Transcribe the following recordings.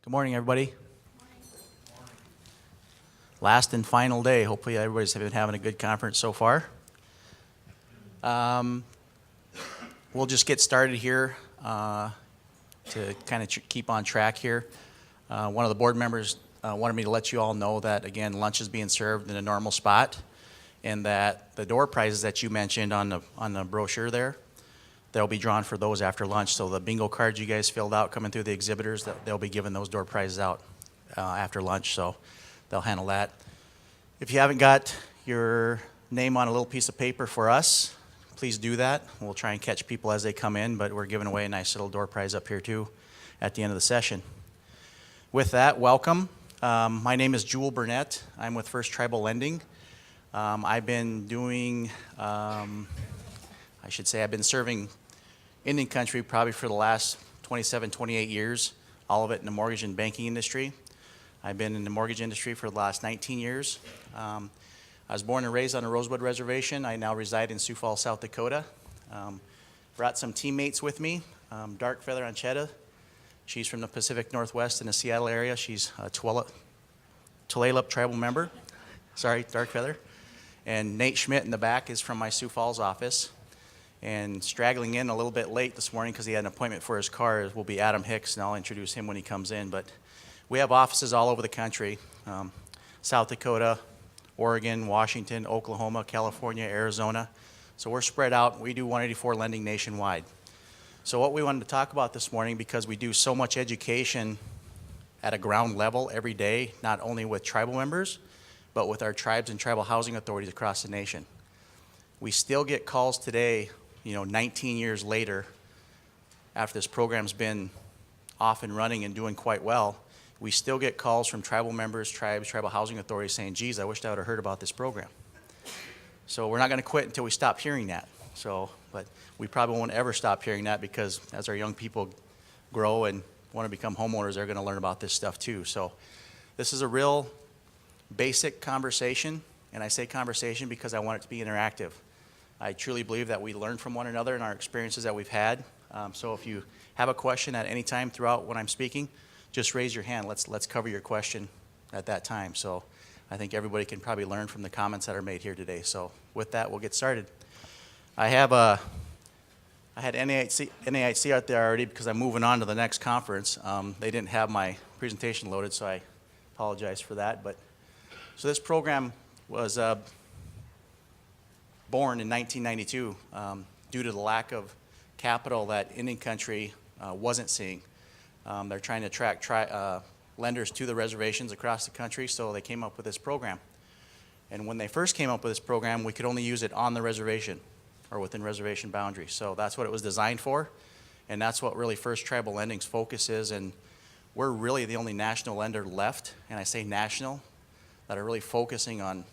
Good morning, everybody. Last and final day. Hopefully everybody's been having a good conference so far. We'll just get started here to kind of keep on track here. One of the board members wanted me to let you all know that, again, lunch is being served in a normal spot, and that the door prizes that you mentioned on the brochure there, they'll be drawn for those after lunch. So the bingo cards you guys filled out coming through the exhibitors, they'll be giving those door prizes out after lunch, so they'll handle that. If you haven't got your name on a little piece of paper for us, please do that. We'll try and catch people as they come in, but we're giving away a nice little door prize up here too at the end of the session. With that, welcome. My name is Jewel Burnett. I'm with First Tribal Lending. I've been doing, I've been serving Indian country probably for the last 27, 28 years, all of it in the mortgage and banking industry. I've been in the mortgage industry for the last 19 years. I was born and raised on the Rosewood Reservation. I now reside in Sioux Falls, South Dakota. Brought some teammates with me. Dark Feather Anchetta. She's from the Pacific Northwest in the Seattle area. She's a Tulalip tribal member. Sorry, Dark Feather. And Nate Schmidt in the back is from my Sioux Falls office. And straggling in a little bit late this morning because he had an appointment for his car will be Adam Hicks, and I'll introduce him when he comes in. But we have offices all over the country, South Dakota, Oregon, Washington, Oklahoma, California, Arizona. So we're spread out. We do 184 lending nationwide. So what we wanted to talk about this morning, because we do so much education at a ground level every day, not only with tribal members, but with our tribes and tribal housing authorities across the nation. We still get calls today, 19 years later, after this program's been off and running and doing quite well. We still get calls from tribal members, tribes, tribal housing authorities saying, geez, I wished I would have heard about this program. So we're not going to quit until we stop hearing that. But we probably won't ever stop hearing that, because as our young people grow and want to become homeowners, they're going to learn about this stuff too. So this is a real basic conversation, and I say conversation because I want it to be interactive. I truly believe that we learn from one another and our experiences that we've had. So if you have a question at any time throughout when I'm speaking, just raise your hand. Let's cover your question at that time. So I think everybody can probably learn from the comments that are made here today. So with that, we'll get started. I had NAIC out there already because I'm moving on to the next conference. They didn't have my presentation loaded, so I apologize for that. So this program was born in 1992 due to the lack of capital that Indian country wasn't seeing. They're trying to attract lenders to the reservations across the country, so they came up with this program. And when they first came up with this program, we could only use it on the reservation or within reservation boundaries. So that's what it was designed for, and that's what really First Tribal Lending's focus is. And we're really the only national lender left, and I say national, that are really focusing on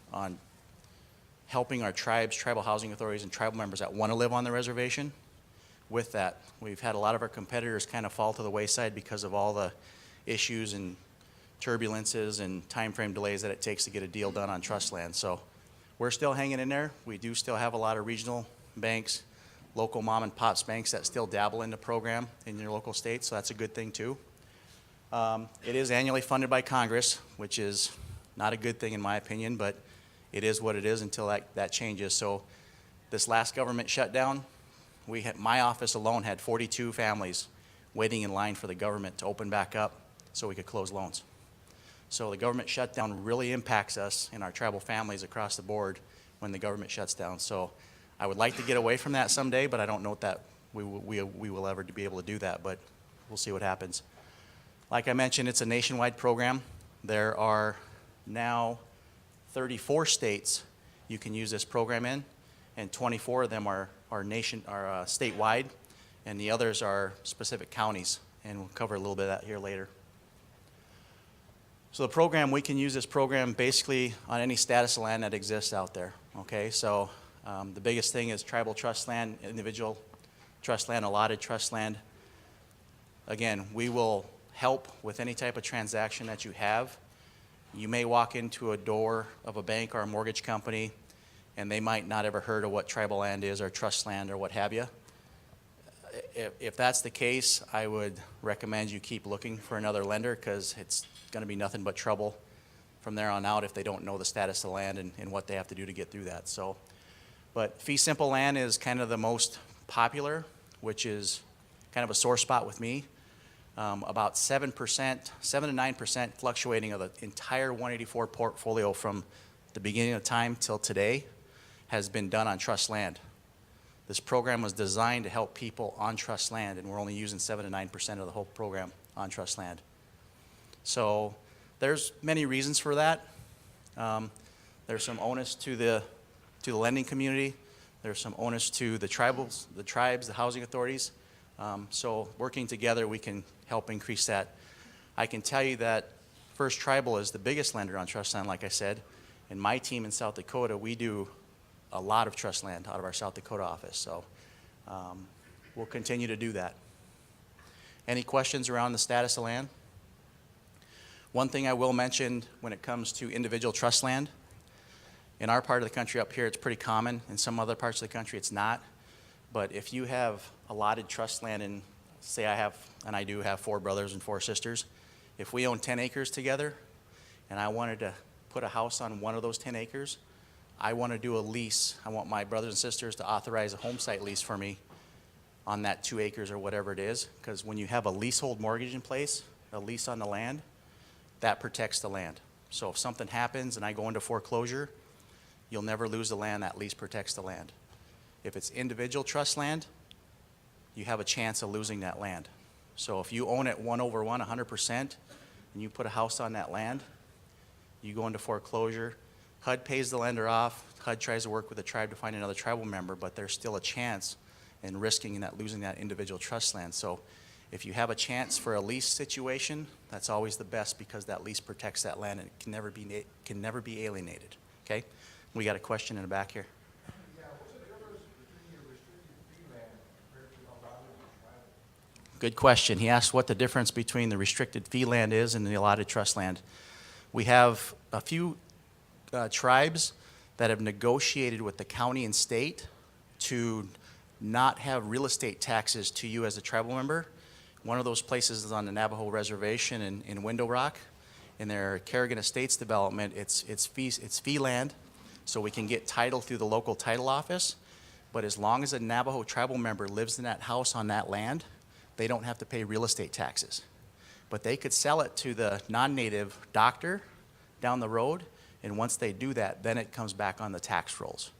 helping our tribes, tribal housing authorities, and tribal members that want to live on the reservation. With that, we've had a lot of our competitors kind of fall to the wayside because of all the issues and turbulences and time frame delays that it takes to get a deal done on trust land. So we're still hanging in there. We do still have a lot of regional banks, local mom and pops banks that still dabble in the program in your local state, so that's a good thing too. It is annually funded by Congress, which is not a good thing in my opinion, but it is what it is until that changes. So this last government shutdown, my office alone had 42 families waiting in line for the government to open back up so we could close loans. So the government shutdown really impacts us and our tribal families across the board when the government shuts down. So I would like to get away from that someday, but I don't know that we will ever be able to do that, but we'll see what happens. Like I mentioned, it's a nationwide program. There are now 34 states you can use this program in, and 24 of them are statewide, and the others are specific counties, and we'll cover a little bit of that here later. So the program, we can use this program basically on any status of land that exists out there, okay? So the biggest thing is tribal trust land, individual trust land, allotted trust land. Again, we will help with any type of transaction that you have. You may walk into a door of a bank or a mortgage company, and they might not ever heard of what tribal land is or trust land or what have you. if that's the case, I would recommend you keep looking for another lender, because it's going to be nothing but trouble from there on out if they don't know the status of the land and what they have to do to get through that. So, but fee simple land is kind of the most popular, which is kind of a sore spot with me. About 7%, 7 to 9% fluctuating of the entire 184 portfolio from the beginning of time till today has been done on trust land. This program was designed to help people on trust land, and we're only using 7 to 9% of the whole program on trust land. So there's many reasons for that. There's some onus to the lending community. There's some onus to the tribes, the housing authorities. So working together, we can help increase that. I can tell you that First Tribal is the biggest lender on trust land, like I said. And my team in South Dakota, we do a lot of trust land out of our South Dakota office. So we'll continue to do that. Any questions around the status of land? One thing I will mention when it comes to individual trust land, in our part of the country up here, it's pretty common. In some other parts of the country, it's not. But if you have allotted trust land, and say I do have 4 brothers and 4 sisters, if we own 10 acres together and I wanted to put a house on one of those 10 acres, I want to do a lease. I want my brothers and sisters to authorize a home site lease for me on that 2 acres or whatever it is, because when you have a leasehold mortgage in place, a lease on the land, that protects the land. So if something happens and I go into foreclosure, you'll never lose the land. That lease protects the land. If it's individual trust land, you have a chance of losing that land. So if you own it 1/1, 100%, and you put a house on that land, you go into foreclosure, HUD pays the lender off, HUD tries to work with the tribe to find another tribal member, but there's still a chance in risking that losing that individual trust land. So if you have a chance for a lease situation, that's always the best, because that lease protects that land and it can never be alienated. Okay? We got a question in the back here. Yeah, what's the difference between your restricted fee land compared to allotted and tribal? Good question. He asked what the difference between the restricted fee land is and the allotted trust land. We have a few tribes that have negotiated with the county and state to not have real estate taxes to you as a tribal member. One of those places is on the Navajo Reservation in Window Rock. In their Kerrigan Estates development, it's fee land, so we can get title through the local title office. But as long as a Navajo tribal member lives in that house on that land, they don't have to pay real estate taxes. But they could sell it to the non-native doctor down the road, and once they do that, then it comes back on the tax rolls.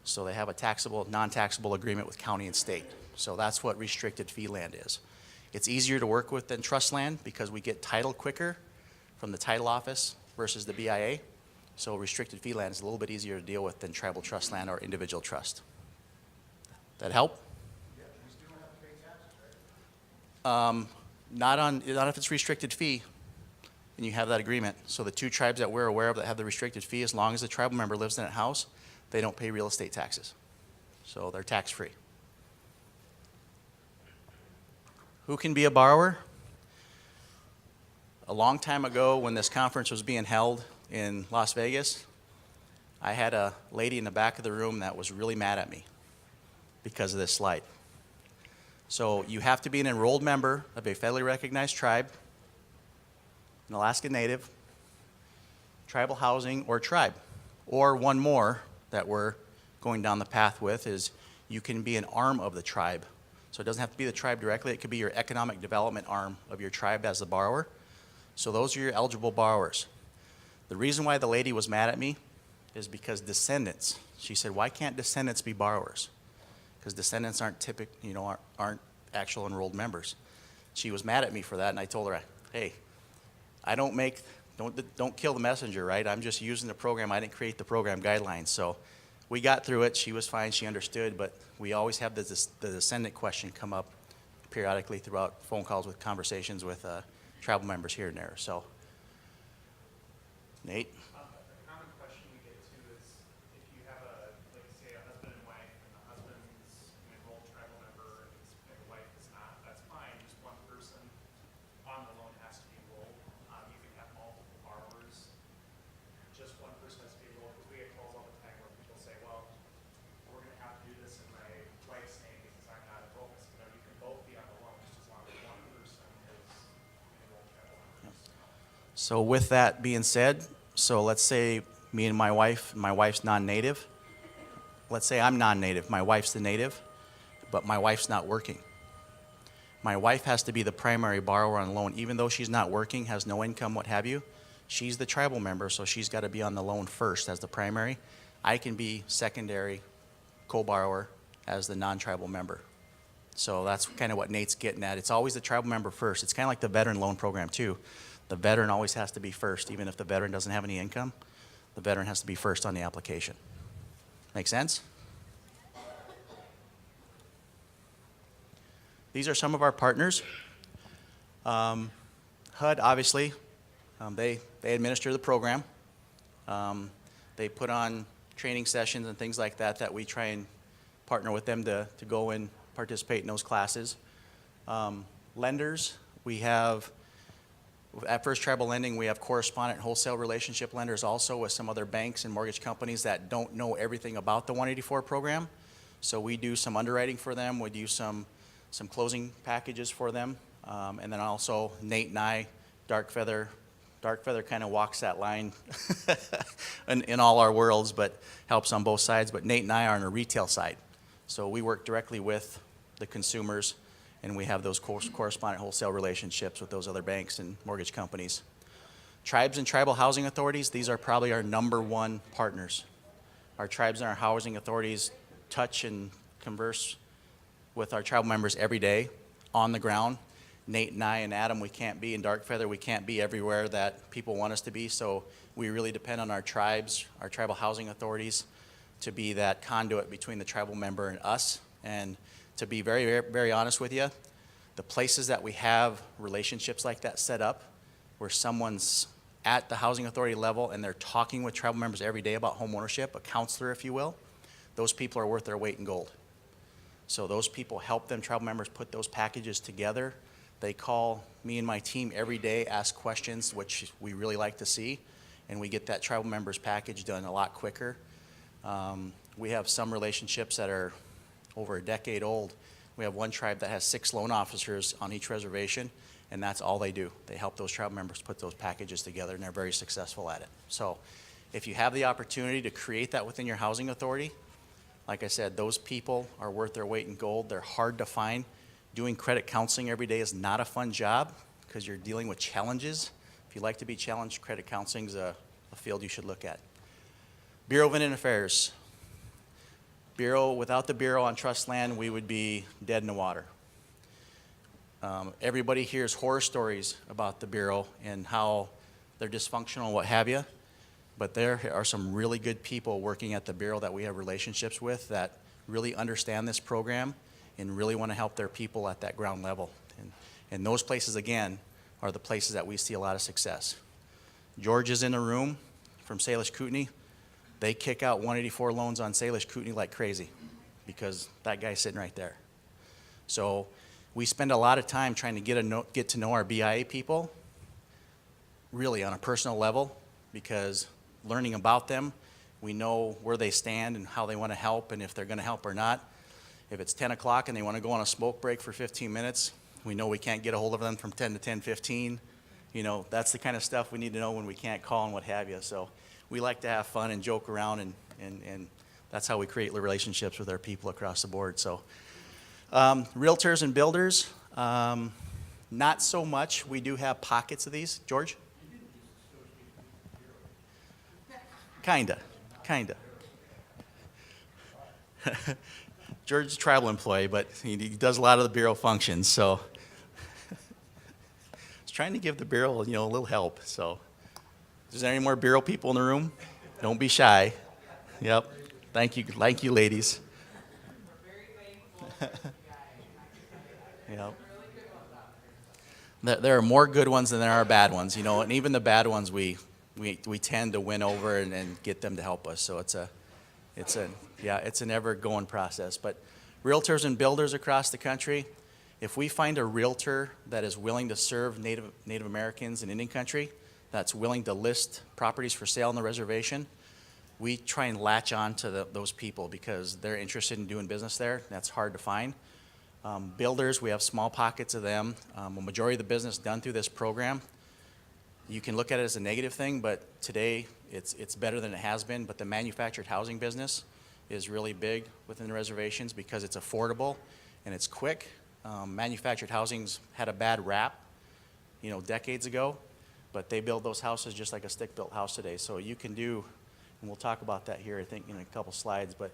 So they have a taxable, non-taxable agreement with county and state. So that's what restricted fee land is. It's easier to work with than trust land because we get title quicker from the title office versus the BIA. So restricted fee land is a little bit easier to deal with than tribal trust land or individual trust. That help? Yeah, we still don't have to pay taxes, right? Not if it's restricted fee and you have that agreement. So the 2 tribes that we're aware of that have the restricted fee, as long as the tribal member lives in that house, they don't pay real estate taxes. So they're tax-free. Who can be a borrower? A long time ago when this conference was being held in Las Vegas, I had a lady in the back of the room that was really mad at me because of this slide. So you have to be an enrolled member of a federally recognized tribe, an Alaska Native, tribal housing, or tribe. Or one more that we're going down the path with is you can be an arm of the tribe. So it doesn't have to be the tribe directly. It could be your economic development arm of your tribe as the borrower. So those are your eligible borrowers. The reason why the lady was mad at me is because descendants. She said, "Why can't descendants be borrowers?" Because descendants aren't aren't actual enrolled members. She was mad at me for that, and I told her, "Hey, I don't kill the messenger, right? I'm just using the program. I didn't create the program guidelines." So we got through it. She was fine. She understood, but we always have the descendant question come up periodically throughout phone calls with conversations with tribal members here and there. So, Nate? A common question we get too is if you have say a husband and wife, and the husband's an enrolled tribal member and the wife is not, that's fine. Just one person on the loan has to be enrolled. You can have multiple borrowers. Just one person has to be enrolled, because we get calls all the time where people say, "Well, we're going to have to do this in my wife's name because I'm not enrolled." So, you can both So with that being said, so let's say me and my wife's non-native. Let's say I'm non-native, my wife's the native, but my wife's not working. My wife has to be the primary borrower on the loan, even though she's not working, has no income, what have you. She's the tribal member, so she's got to be on the loan first as the primary. I can be secondary co-borrower as the non-tribal member. So that's kind of what Nate's getting at. It's always the tribal member first. It's kind of like the veteran loan program too. The veteran always has to be first, even if the veteran doesn't have any income. The veteran has to be first on the application. Make sense? These are some of our partners. HUD, obviously, they administer the program. They put on training sessions and things like that we try and partner with them to go and participate in those classes. Lenders, we have, at First Tribal Lending, we have correspondent wholesale relationship lenders also with some other banks and mortgage companies that don't know everything about the 184 program. So we do some underwriting for them. We do some closing packages for them. And then also Nate and I, Dark Feather kind of walks that line in all our worlds, but helps on both sides. But Nate and I are on the retail side. So we work directly with the consumers, and we have those correspondent wholesale relationships with those other banks and mortgage companies. Tribes and tribal housing authorities, these are probably our #1 partners. Our tribes and our housing authorities touch and converse with our tribal members every day on the ground. Nate and I and Adam, we can't be, and Dark Feather, we can't be everywhere that people want us to be, so we really depend on our tribes, our tribal housing authorities, to be that conduit between the tribal member and us. And to be very, very, very honest with you, the places that we have relationships like that set up, where someone's at the housing authority level and they're talking with tribal members every day about home ownership, a counselor, if you will, those people are worth their weight in gold. So those people help them, tribal members, put those packages together. They call me and my team every day, ask questions, which we really like to see, and we get that tribal members package done a lot quicker. We have some relationships that are over a decade old. We have one tribe that has 6 loan officers on each reservation, and that's all they do. They help those tribal members put those packages together, and they're very successful at it. So if you have the opportunity to create that within your housing authority, like I said, those people are worth their weight in gold. They're hard to find. Doing credit counseling every day is not a fun job because you're dealing with challenges. If you like to be challenged, credit counseling is a field you should look at. Bureau of Indian Affairs. Without the Bureau on trust land, we would be dead in the water. Everybody hears horror stories about the Bureau and how they're dysfunctional and what have you, but there are some really good people working at the Bureau that we have relationships with that really understand this program and really want to help their people at that ground level. And those places, again, are the places that we see a lot of success. George is in the room from Salish Kootenai. They kick out 184 loans on Salish Kootenai like crazy because that guy's sitting right there. So we spend a lot of time trying to get to know our BIA people really on a personal level, because learning about them, we know where they stand and how they want to help and if they're going to help or not. If it's 10 o'clock and they want to go on a smoke break for 15 minutes, we know we can't get a hold of them from 10 to 10:15. You know, that's the kind of stuff we need to know when we can't call and what have you. So we like to have fun and joke around, and that's how we create relationships with our people across the board. So realtors and builders, not so much. We do have pockets of these. George? Kinda. George's a tribal employee, but he does a lot of the Bureau functions, so I was trying to give the Bureau, a little help. So is there any more Bureau people in the room? Don't be shy. Yep. Thank you, ladies. Yep. There are more good ones than there are bad ones, and even the bad ones we tend to win over and get them to help us. So it's an ever-going process. But realtors and builders across the country, if we find a realtor that is willing to serve Native Americans in Indian country, that's willing to list properties for sale on the reservation, we try and latch on to those people because they're interested in doing business there. That's hard to find. Builders, we have small pockets of them. A majority of the business done through this program You can look at it as a negative thing, but today it's better than it has been. But the manufactured housing business is really big within the reservations because it's affordable and it's quick. Manufactured housing's had a bad rap, decades ago, but they build those houses just like a stick-built house today. So you can do, and we'll talk about that here, I think, in a couple slides, but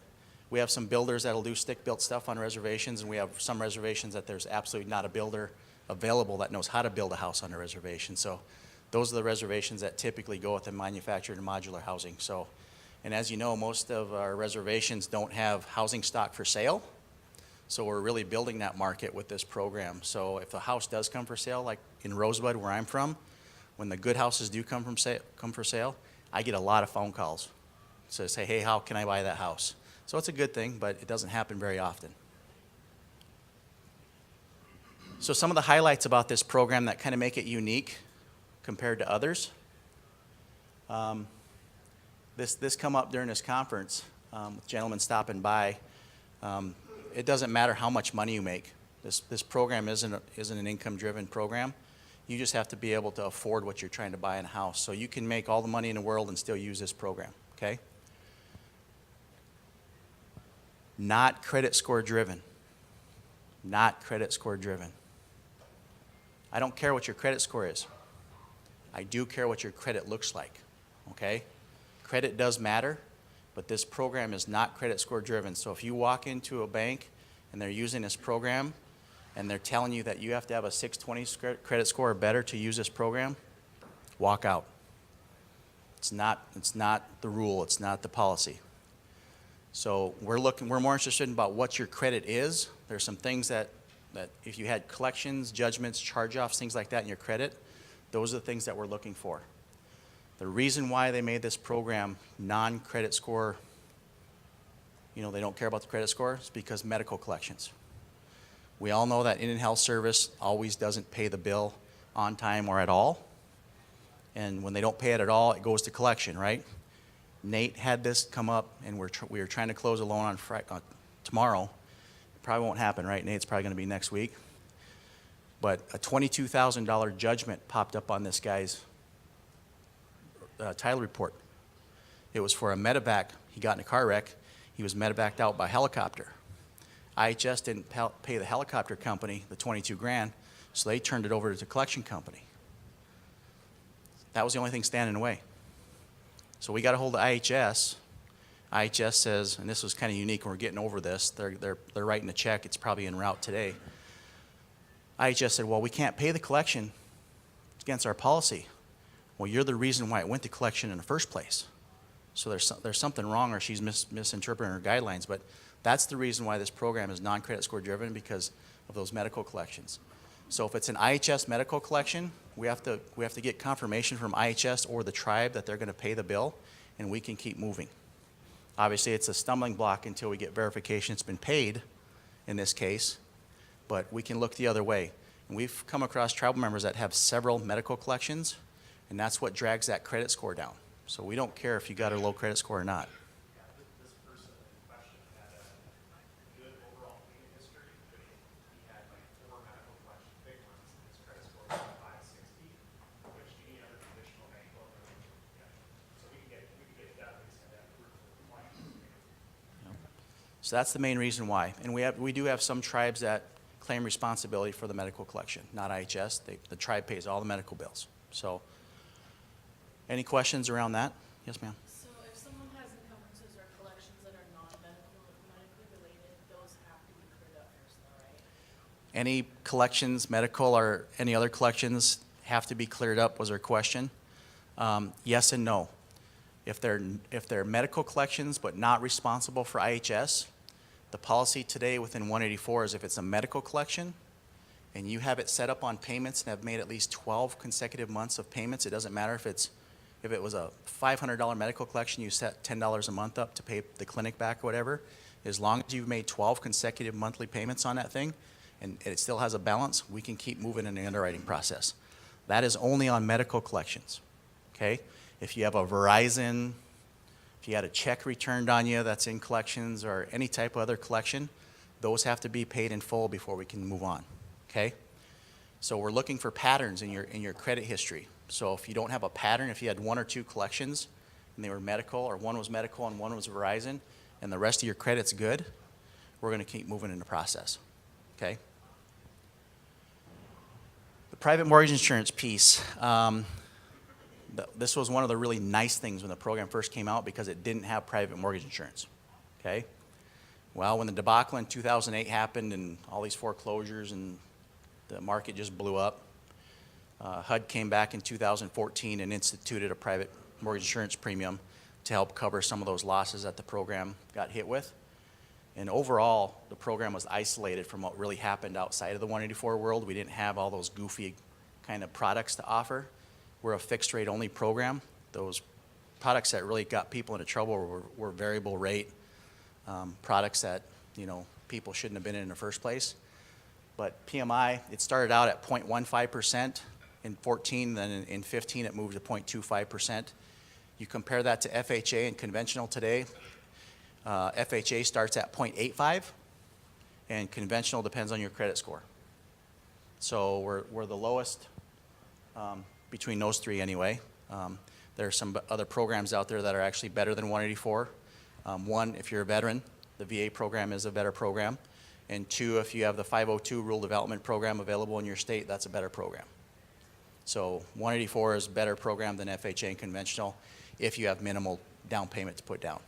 we have some builders that'll do stick-built stuff on reservations, and we have some reservations that there's absolutely not a builder available that knows how to build a house on a reservation. So those are the reservations that typically go with the manufactured and modular housing. So, and as you know, most of our reservations don't have housing stock for sale. So we're really building that market with this program. So if a house does come for sale, like in Rosebud where I'm from, when the good houses do come for sale, I get a lot of phone calls to say, hey, how can I buy that house? So it's a good thing, but it doesn't happen very often. So some of the highlights about this program that kind of make it unique compared to others. This come up during this conference, gentlemen stopping by. It doesn't matter how much money you make. This program isn't an income-driven program. You just have to be able to afford what you're trying to buy in a house. So you can make all the money in the world and still use this program, okay? Not credit score driven. Not credit score driven. I don't care what your credit score is. I do care what your credit looks like, okay? Credit does matter, but this program is not credit score driven. So if you walk into a bank and they're using this program and they're telling you that you have to have a 620 credit score or better to use this program, walk out. It's not the rule, it's not the policy. So we're more interested in about what your credit is. There's some things that if you had collections, judgments, charge-offs, things like that in your credit, those are the things that we're looking for. The reason why they made this program non-credit score, they don't care about the credit score, is because medical collections. We all know that Indian Health Service always doesn't pay the bill on time or at all. And when they don't pay it at all, it goes to collection, right? Nate had this come up, and we were trying to close a loan on tomorrow. It probably won't happen, right, Nate? It's probably going to be next week. But a $22,000 judgment popped up on this guy's title report. It was for a medevac. He got in a car wreck. He was medevaced out by helicopter. IHS didn't pay the helicopter company the 22 grand, so they turned it over to the collection company. That was the only thing standing in the way. So we got a hold of IHS. IHS says, and this was kind of unique, and we're getting over this. They're writing a check. It's probably en route today. IHS said, well, we can't pay the collection. It's against our policy. Well, you're the reason why it went to collection in the first place. So there's something wrong, or she's misinterpreting her guidelines. But that's the reason why this program is non-credit score driven, because of those medical collections. So if it's an IHS medical collection, we have to get confirmation from IHS or the tribe that they're going to pay the bill, and we can keep moving. Obviously, it's a stumbling block until we get verification it's been paid in this case, but we can look the other way. And we've come across tribal members that have several medical collections, and that's what drags that credit score down. So we don't care if you got a low credit score or not. Yeah, this person in question had a good overall payment history, but he had like 4 medical collection big ones, and his credit score was 560, which any other traditional bank will never get. So we can get that, we said that proof of compliance. So that's the main reason why. And we do have some tribes that claim responsibility for the medical collection, not IHS. The tribe pays all the medical bills. So any questions around that? Yes, ma'am. So if someone has encumbrances or collections that are non-medically related, those have to be cleared up first, though, right? Any collections, medical or any other collections, have to be cleared up, was her question. Yes and no. If they're medical collections but not responsible for IHS, the policy today within 184 is if it's a medical collection and you have it set up on payments and have made at least 12 consecutive months of payments, it doesn't matter if it was a $500 medical collection, you set $10 a month up to pay the clinic back or whatever, as long as you've made 12 consecutive monthly payments on that thing and it still has a balance, we can keep moving in the underwriting process. That is only on medical collections, okay? If you have a Verizon, if you had a check returned on you that's in collections or any type of other collection, those have to be paid in full before we can move on, okay? So we're looking for patterns in your credit history. So if you don't have a pattern, if you had one or two collections and they were medical, or one was medical and one was Verizon, and the rest of your credit's good, we're going to keep moving in the process, okay? The private mortgage insurance piece. This was one of the really nice things when the program first came out because it didn't have private mortgage insurance, okay? Well, when the debacle in 2008 happened and all these foreclosures and the market just blew up, HUD came back in 2014 and instituted a private mortgage insurance premium to help cover some of those losses that the program got hit with. And overall, the program was isolated from what really happened outside of the 184 world. We didn't have all those goofy kind of products to offer. We're a fixed rate only program. Those products that really got people into trouble were variable rate products that, you know, people shouldn't have been in the first place. But PMI, it started out at 0.15% in 14, then in 15 it moved to 0.25%. You compare that to FHA and conventional today, FHA starts at 0.85 and conventional depends on your credit score. So we're the lowest between those three anyway. There are some other programs out there that are actually better than 184. One, if you're a veteran, the VA program is a better program. And two, if you have the 502 Rural Development Program available in your state, that's a better program. So 184 is a better program than FHA and conventional if you have minimal down payment to put down.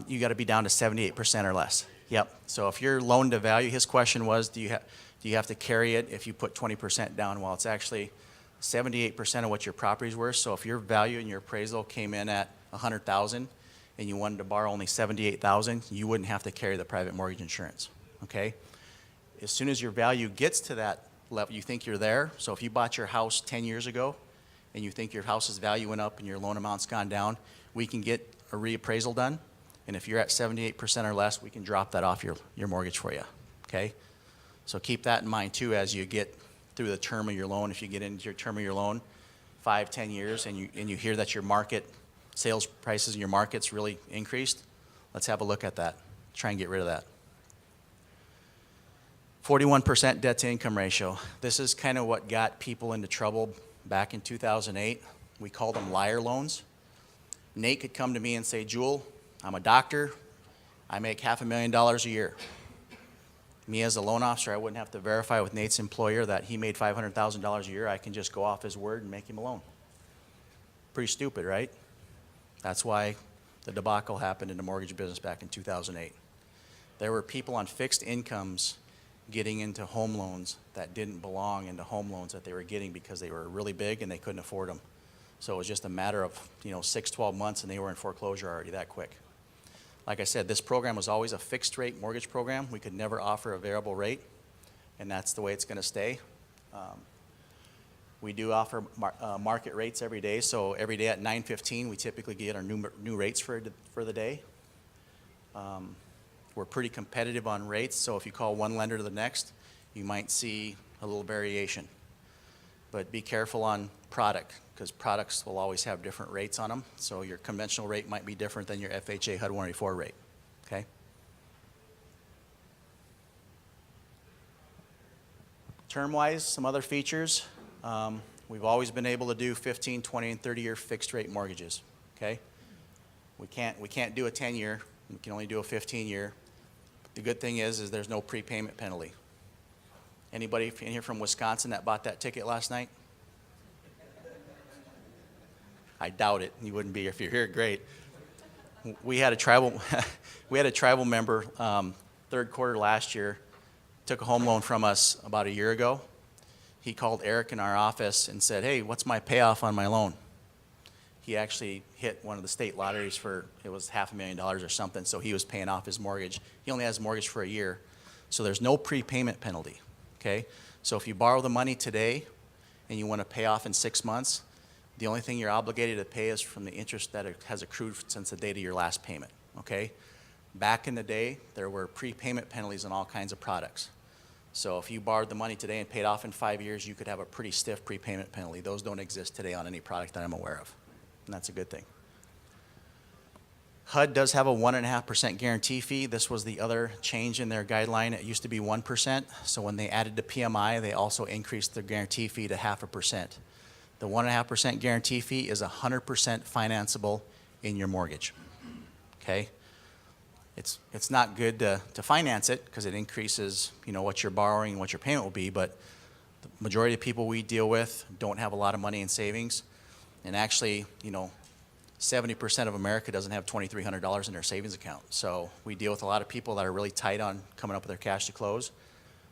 You got to be down to 78% or less. Yep. So if your loan to value, his question was, do you have to carry it if you put 20% down? Well, it's actually 78% of what your property's worth. So if your value and your appraisal came in at 100,000 and you wanted to borrow only 78,000, you wouldn't have to carry the private mortgage insurance. Okay. As soon as your value gets to that level, you think you're there. So if you bought your house 10 years ago and you think your house's value went up and your loan amount's gone down, we can get a reappraisal done. And if you're at 78% or less, we can drop that off your mortgage for you, okay? So keep that in mind too as you get through the term of your loan. If you get into your term of your loan, 5, 10 years, and you hear that your market, sales prices in your market's really increased, let's have a look at that. Try and get rid of that. 41% debt to income ratio. This is kind of what got people into trouble back in 2008. We called them liar loans. Nate could come to me and say, Jewel, I'm a doctor, I make $500,000 a year. Me as a loan officer, I wouldn't have to verify with Nate's employer that he made $500,000 a year. I can just go off his word and make him a loan. Pretty stupid, right? That's why the debacle happened in the mortgage business back in 2008. There were people on fixed incomes getting into home loans that didn't belong into home loans that they were getting because they were really big and they couldn't afford them. So it was just a matter of 6, 12 months and they were in foreclosure already that quick. Like I said, this program was always a fixed rate mortgage program. We could never offer a variable rate, and that's the way it's going to stay. We do offer market rates every day, so every day at 9:15 we typically get our new rates for the day. We're pretty competitive on rates, so if you call one lender to the next, you might see a little variation. But be careful on product, because products will always have different rates on them. So your conventional rate might be different than your FHA HUD 184 rate, okay? Term-wise, some other features. We've always been able to do 15, 20, and 30-year fixed-rate mortgages, okay? We can't do a 10-year. We can only do a 15-year. The good thing is there's no prepayment penalty. Anybody in here from Wisconsin that bought that ticket last night? I doubt it. You wouldn't be if you're here. Great. We had a tribal member third quarter last year, took a home loan from us about a year ago. He called Eric in our office and said, hey, what's my payoff on my loan? He actually hit one of the state lotteries for, it was $500,000 or something, so he was paying off his mortgage. He only has a mortgage for a year, so there's no prepayment penalty, okay? So if you borrow the money today and you want to pay off in 6 months, the only thing you're obligated to pay is from the interest that has accrued since the date of your last payment, okay? Back in the day, there were prepayment penalties on all kinds of products. So if you borrowed the money today and paid off in 5 years, you could have a pretty stiff prepayment penalty. Those don't exist today on any product that I'm aware of, and that's a good thing. HUD does have a 1.5% guarantee fee. This was the other change in their guideline. It used to be 1%. So when they added the PMI, they also increased the guarantee fee to 0.5%. The 1.5% guarantee fee is 100% financeable in your mortgage. Okay? It's not good to finance it because it increases, what you're borrowing and what your payment will be, but the majority of people we deal with don't have a lot of money in savings. And actually, 70% of America doesn't have $2,300 in their savings account. So we deal with a lot of people that are really tight on coming up with their cash to close.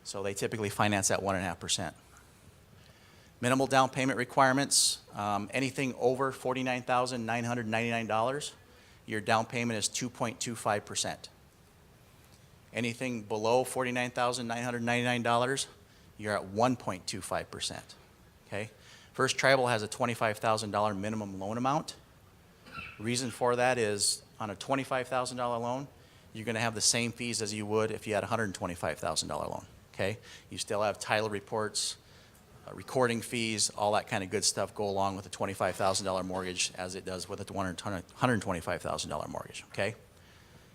So they typically finance at 1.5%. Minimal down payment requirements, anything over $49,999, your down payment is 2.25%. Anything below $49,999, you're at 1.25%. Okay? First Tribal has a $25,000 minimum loan amount. Reason for that is on a $25,000 loan, you're going to have the same fees as you would if you had a $125,000 loan. Okay? You still have title reports, recording fees, all that kind of good stuff go along with a $25,000 mortgage as it does with a $125,000 mortgage. Okay?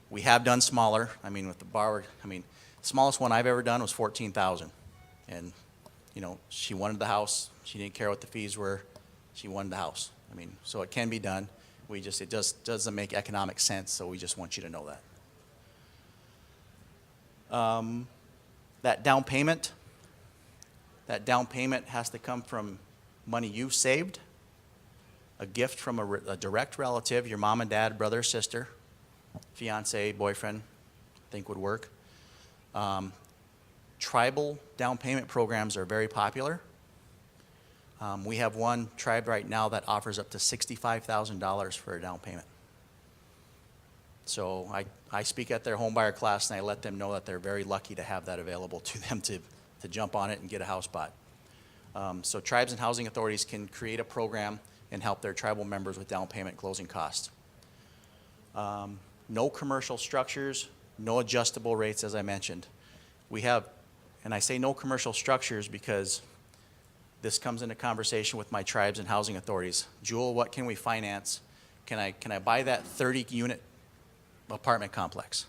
We have done smaller. With the borrower, the smallest one I've ever done was $14,000, and she wanted the house. She didn't care what the fees were. She wanted the house. So it can be done. It just doesn't make economic sense, so we just want you to know that. That down payment has to come from money you've saved, a gift from a direct relative, your mom and dad, brother or sister, fiance, boyfriend, I think would work. Tribal down payment programs are very popular. We have one tribe right now that offers up to $65,000 for a down payment. So I speak at their home buyer class and I let them know that they're very lucky to have that available to them to jump on it and get a house bought. So tribes and housing authorities can create a program and help their tribal members with down payment closing costs. No commercial structures, no adjustable rates, as I mentioned. We have, and I say no commercial structures because this comes into conversation with my tribes and housing authorities. Jewel, what can we finance? Can I buy that 30-unit apartment complex?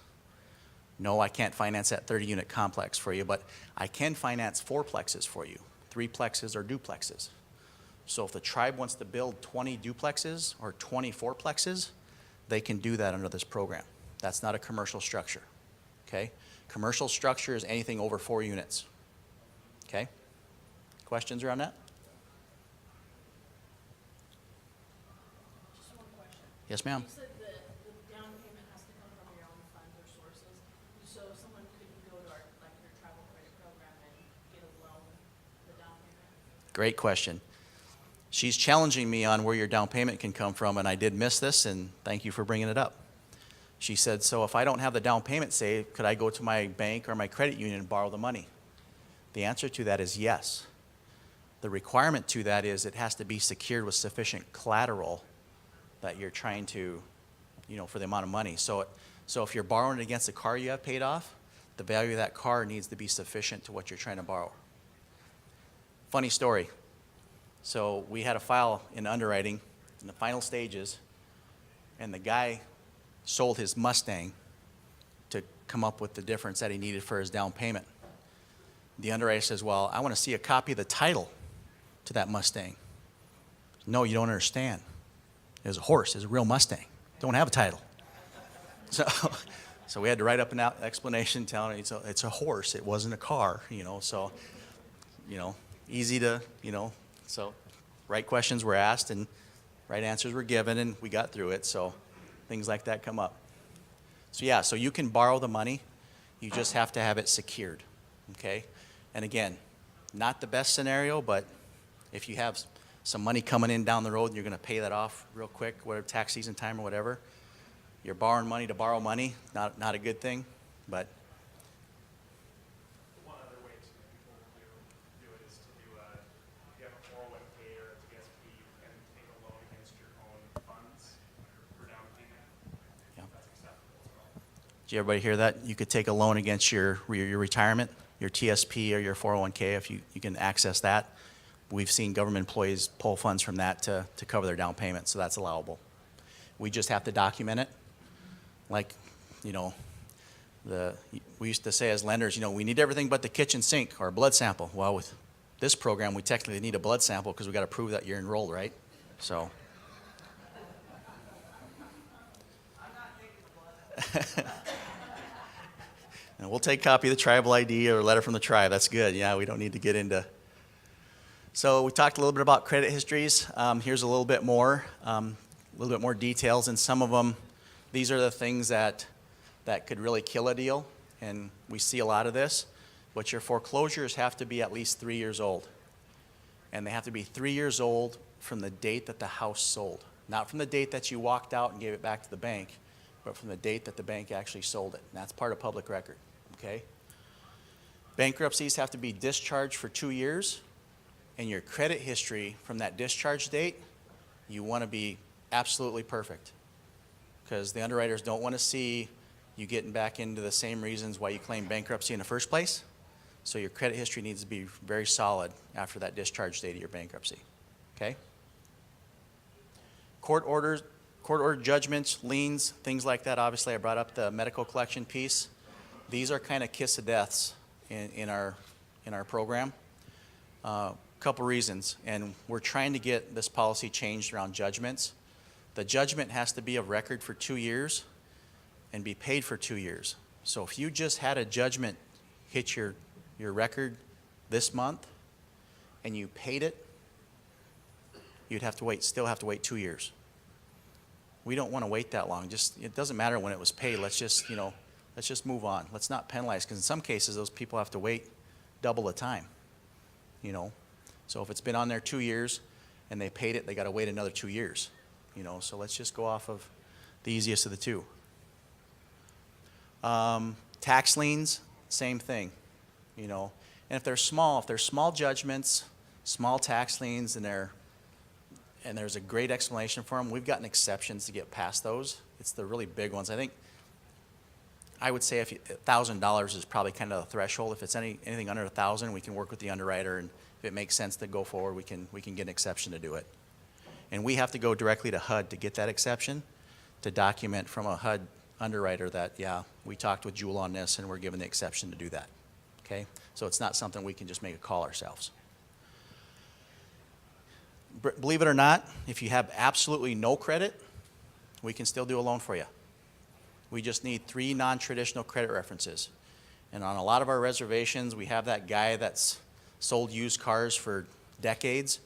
No, I can't finance that 30-unit complex for you, but I can finance fourplexes for you, threeplexes or duplexes. So if the tribe wants to build 20 duplexes or 20 fourplexes, they can do that under this program. That's not a commercial structure. Okay? Commercial structure is anything over 4 units. Okay? Questions around that? Just one question. Yes, ma'am. You said the down payment has to come from your own funds or sources. So someone could go to your travel credit program and get a loan, the down payment? Great question. She's challenging me on where your down payment can come from, and I did miss this, and thank you for bringing it up. She said, so if I don't have the down payment saved, could I go to my bank or my credit union and borrow the money? The answer to that is yes. The requirement to that is it has to be secured with sufficient collateral that you're trying to, for the amount of money. So if you're borrowing against a car you have paid off, the value of that car needs to be sufficient to what you're trying to borrow. Funny story. So we had a file in underwriting in the final stages, and the guy sold his Mustang to come up with the difference that he needed for his down payment. The underwriter says, well, I want to see a copy of the title to that Mustang. No, you don't understand. It was a horse. It was a real Mustang. Don't have a title. So we had to write up an explanation telling him it's a horse. It wasn't a car, so, easy to, so right questions were asked and right answers were given and we got through it. So things like that come up. So yeah, so you can borrow the money. You just have to have it secured, okay? And again, not the best scenario, but if you have some money coming in down the road and you're going to pay that off real quick, whatever, tax season time or whatever, you're borrowing money to borrow money, not a good thing, but One other way to people do it is to do if you have a 401k or a TSP, you can take a loan against your own funds for down payment. Yeah. That's acceptable as well. did everybody hear that? You could take a loan against your retirement, your TSP or your 401k if you can access that. We've seen government employees pull funds from that to cover their down payment, so that's allowable. We just have to document it. like, we used to say as lenders, we need everything but the kitchen sink or a blood sample. Well, with this program, we technically need a blood sample because we got to prove that you're enrolled, right? So. And we'll take a copy of the tribal ID or a letter from the tribe. That's good. Yeah, we don't need to get into. So we talked a little bit about credit histories. Here's a little bit more details. And some of them, these are the things that could really kill a deal. And we see a lot of this. But your foreclosures have to be at least 3 years old. And they have to be 3 years old from the date that the house sold. Not from the date that you walked out and gave it back to the bank, but from the date that the bank actually sold it. And that's part of public record, okay? Bankruptcies have to be discharged for 2 years, and your credit history from that discharge date, you want to be absolutely perfect, because the underwriters don't want to see you getting back into the same reasons why you claimed bankruptcy in the first place. So your credit history needs to be very solid after that discharge date of your bankruptcy, okay? Court order judgments, liens, things like that. Obviously, I brought up the medical collection piece. These are kind of kiss of deaths in our program. Couple reasons, and we're trying to get this policy changed around judgments. The judgment has to be of record for 2 years and be paid for 2 years. So if you just had a judgment hit your record this month and you paid it, you'd have to still have to wait 2 years. We don't want to wait that long. It doesn't matter when it was paid. Let's just move on. Let's not penalize, because in some cases those people have to wait double the time. So if it's been on there 2 years and they paid it, they got to wait another 2 years. So let's just go off of the easiest of the two. Tax liens, same thing. And if they're small judgments, small tax liens, and there's a great explanation for them, we've gotten exceptions to get past those. It's the really big ones. I would say $1,000 is probably kind of the threshold. If it's anything under $1,000, we can work with the underwriter, and if it makes sense to go forward, we can get an exception to do it. And we have to go directly to HUD to get that exception, to document from a HUD underwriter that, yeah, we talked with Jewel on this and we're given the exception to do that. Okay? So it's not something we can just make a call ourselves. Believe it or not, if you have absolutely no credit, we can still do a loan for you. We just need 3 non-traditional credit references. And on a lot of our reservations, we have that guy that's sold used cars for decades,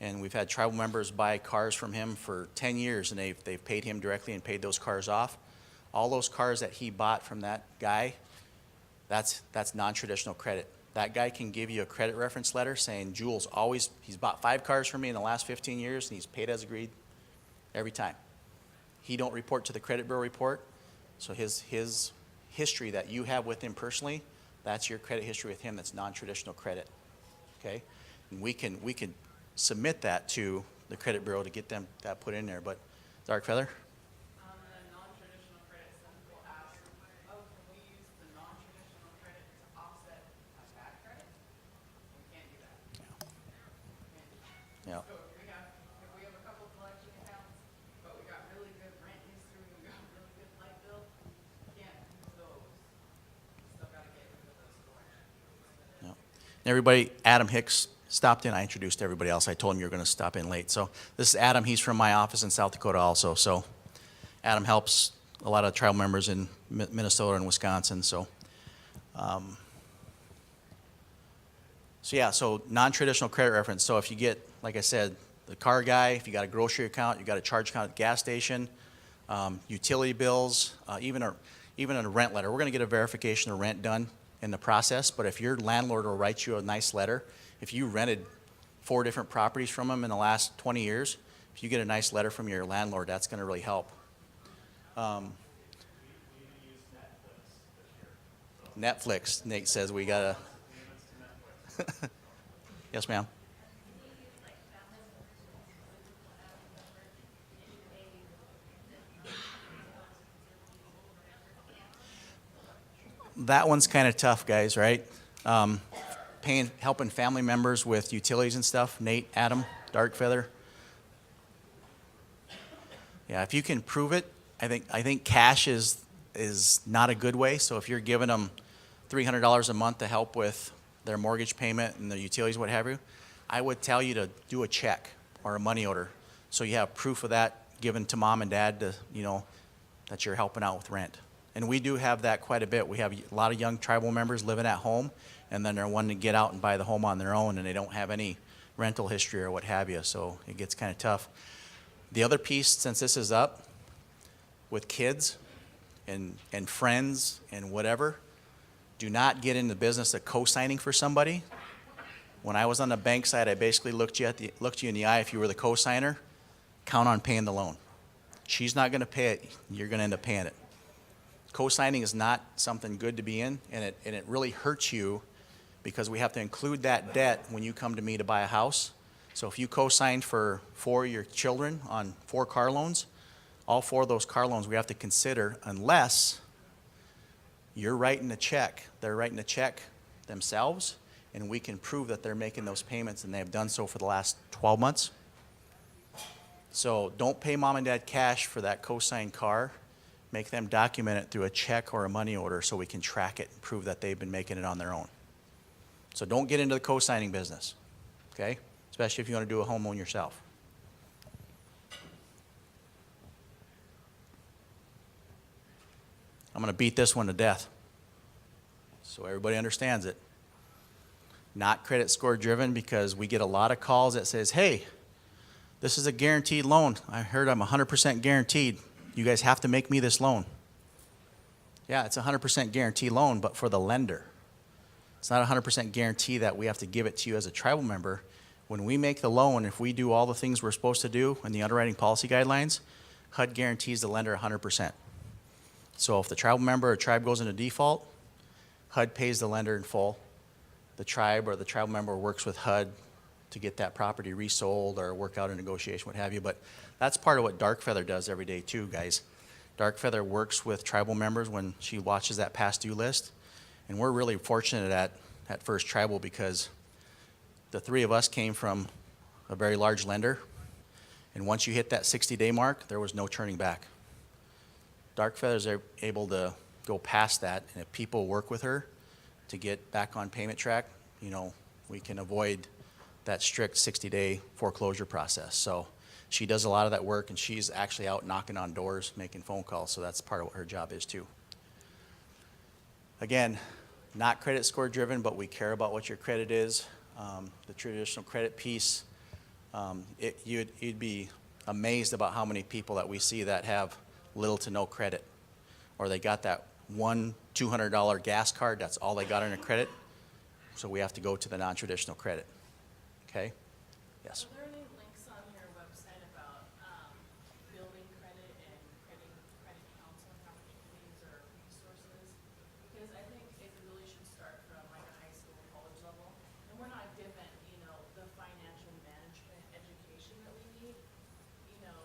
and we've had tribal members buy cars from him for 10 years, and they've paid him directly and paid those cars off. All those cars that he bought from that guy, that's non-traditional credit. That guy can give you a credit reference letter saying he's bought 5 cars from me in the last 15 years, and he's paid as agreed every time. He don't report to the credit bureau report, so his history that you have with him personally, that's your credit history with him. That's non-traditional credit. Okay, and we can submit that to the credit bureau to get them that put in there. But Dark Feather. On the non-traditional credit, some people ask, can we use the non-traditional credit to offset a bad credit? We can't do that. Yeah. So if we have a couple collection accounts, but we got really good rent history, we got really good light bill, can't use those. Still gotta get rid of those collections. Yeah. Everybody, Adam Hicks stopped in. I introduced everybody else. I told him you were going to stop in late. So this is Adam. He's from my office in South Dakota also. So Adam helps a lot of tribal members in Minnesota and Wisconsin. So, so non-traditional credit reference. So if you get, like I said, the car guy, if you got a grocery account, you got a charge account at the gas station, utility bills, even a rent letter. We're going to get a verification of rent done in the process, but if your landlord will write you a nice letter, if you rented 4 different properties from them in the last 20 years, if you get a nice letter from your landlord, that's going to really help. Netflix, Nate says we got to. Yes, ma'am. That one's kind of tough, guys, right? Helping family members with utilities and stuff. Nate, Adam, Dark Feather. Yeah, if you can prove it, I think cash is not a good way. So if you're giving them $300 a month to help with their mortgage payment and their utilities, what have you, I would tell you to do a check or a money order, so you have proof of that given to mom and dad to, you know, that you're helping out with rent. And we do have that quite a bit. We have a lot of young tribal members living at home, and then they're wanting to get out and buy the home on their own, and they don't have any rental history or what have you, so it gets kind of tough. The other piece, since this is up, with kids and friends and whatever, do not get in the business of co-signing for somebody. When I was on the bank side, I basically looked you in the eye. If you were the co-signer, count on paying the loan. She's not going to pay it. You're going to end up paying it. Co-signing is not something good to be in, and it really hurts you because we have to include that debt when you come to me to buy a house. So if you co-signed for 4 of your children on 4 car loans, all 4 of those car loans we have to consider, unless you're writing a check, they're writing a check themselves, and we can prove that they're making those payments and they have done so for the last 12 months. So don't pay mom and dad cash for that co-signed car. Make them document it through a check or a money order so we can track it and prove that they've been making it on their own. So don't get into the co-signing business, okay? Especially if you want to do a home loan yourself. I'm going to beat this one to death so everybody understands it. Not credit score driven, because we get a lot of calls that says, hey, this is a guaranteed loan. I heard I'm 100% guaranteed. You guys have to make me this loan. Yeah, it's a 100% guaranteed loan, but for the lender. It's not a 100% guarantee that we have to give it to you as a tribal member. When we make the loan, if we do all the things we're supposed to do in the underwriting policy guidelines, HUD guarantees the lender 100%. So if the tribal member or tribe goes into default, HUD pays the lender in full. The tribe or the tribal member works with HUD to get that property resold or work out a negotiation, what have you. But that's part of what Darkfeather does every day too, guys. Darkfeather works with tribal members when she watches that past due list. And we're really fortunate at First Tribal, because the 3 of us came from a very large lender. And once you hit that 60-day mark, there was no turning back. Darkfeather's are able to go past that, and if people work with her to get back on payment track, you know, we can avoid that strict 60-day foreclosure process. So she does a lot of that work, and she's actually out knocking on doors, making phone calls, so that's part of what her job is too. Again, not credit score driven, but we care about what your credit is. The traditional credit piece, you'd be amazed about how many people that we see that have little to no credit, or they got that one $200 gas card, that's all they got on their credit. So we have to go to the non-traditional credit. Okay? Yes. Are there any links on your website about building credit and credit counseling opportunities or resources? Because I think it really should start from like a high school, college level, and we're not given, you know, the financial management education that we need, you know,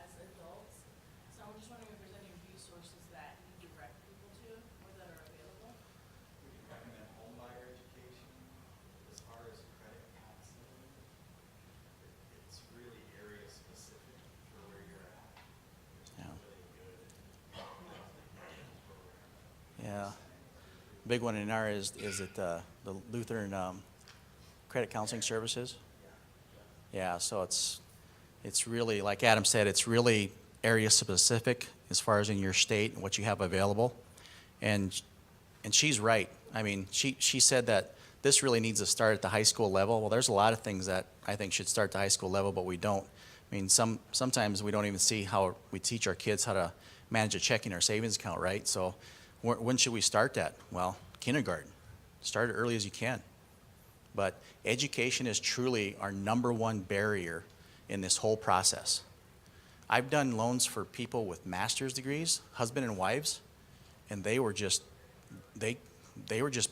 as adults. So I'm just wondering if there's any resources that you direct people to or that are available. We can recommend home buyer education. As far as credit counseling, it's really area specific for where you're at. There's not really good program. Yeah. Big one in our is it the Lutheran Credit Counseling Services? Yeah, so it's really, like Adam said, it's really area specific as far as in your state and what you have available. And she's right. I mean, she said that this really needs to start at the high school level. Well, there's a lot of things that I think should start at the high school level, but we don't. I mean, sometimes we don't even see how we teach our kids how to manage a checking or savings account, right? So when should we start that? Well, kindergarten. Start as early as you can. But education is truly our #1 barrier in this whole process. I've done loans for people with master's degrees, husband and wives, and they were just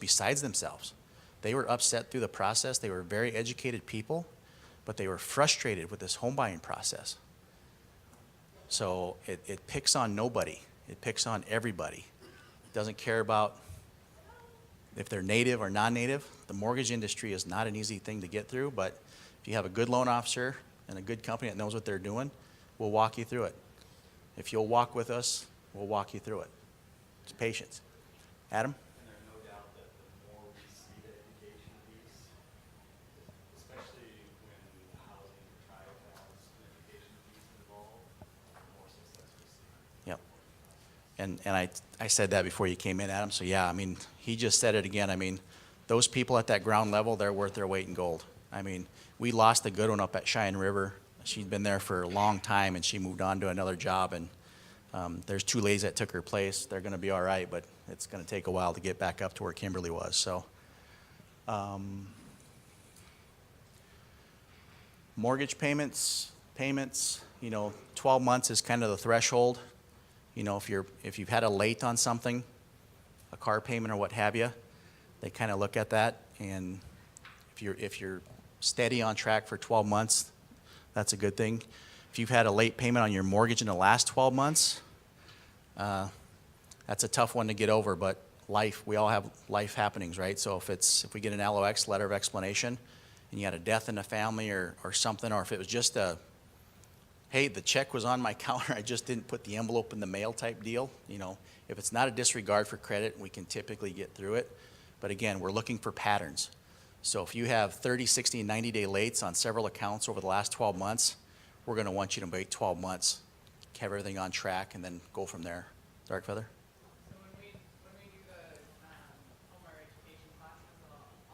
besides themselves. They were upset through the process. They were very educated people, but they were frustrated with this home buying process. So it picks on nobody. It picks on everybody. It doesn't care about if they're native or non-native. The mortgage industry is not an easy thing to get through, but if you have a good loan officer and a good company that knows what they're doing, we'll walk you through it. If you'll walk with us, we'll walk you through it. It's patience. Adam? And there's no doubt that the more we see the education piece, especially when the housing tribe has an education piece involved, the more success we see. Yep. And I said that before you came in, Adam, so yeah, I mean, he just said it again. I mean, those people at that ground level, they're worth their weight in gold. I mean, we lost a good one up at Cheyenne River. She'd been there for a long time, and she moved on to another job, and there's 2 ladies that took her place. They're going to be all right, but it's going to take a while to get back up to where Kimberly was. So, mortgage payments, you know, 12 months is kind of the threshold. You know, if you've had a late on something, a car payment or what have you, they kind of look at that, and if you're steady on track for 12 months, that's a good thing. If you've had a late payment on your mortgage in the last 12 months, that's a tough one to get over, but we all have life happenings, right? So if we get an LOX, letter of explanation, and you had a death in the family or something, or if it was just hey, the check was on my counter, I just didn't put the envelope in the mail type deal, you know, if it's not a disregard for credit, we can typically get through it. But again, we're looking for patterns. So if you have 30, 60, and 90-day lates on several accounts over the last 12 months, we're going to want you to wait 12 months, have everything on track, and then go from there. Dark Feather? So when we do the homeowner education classes,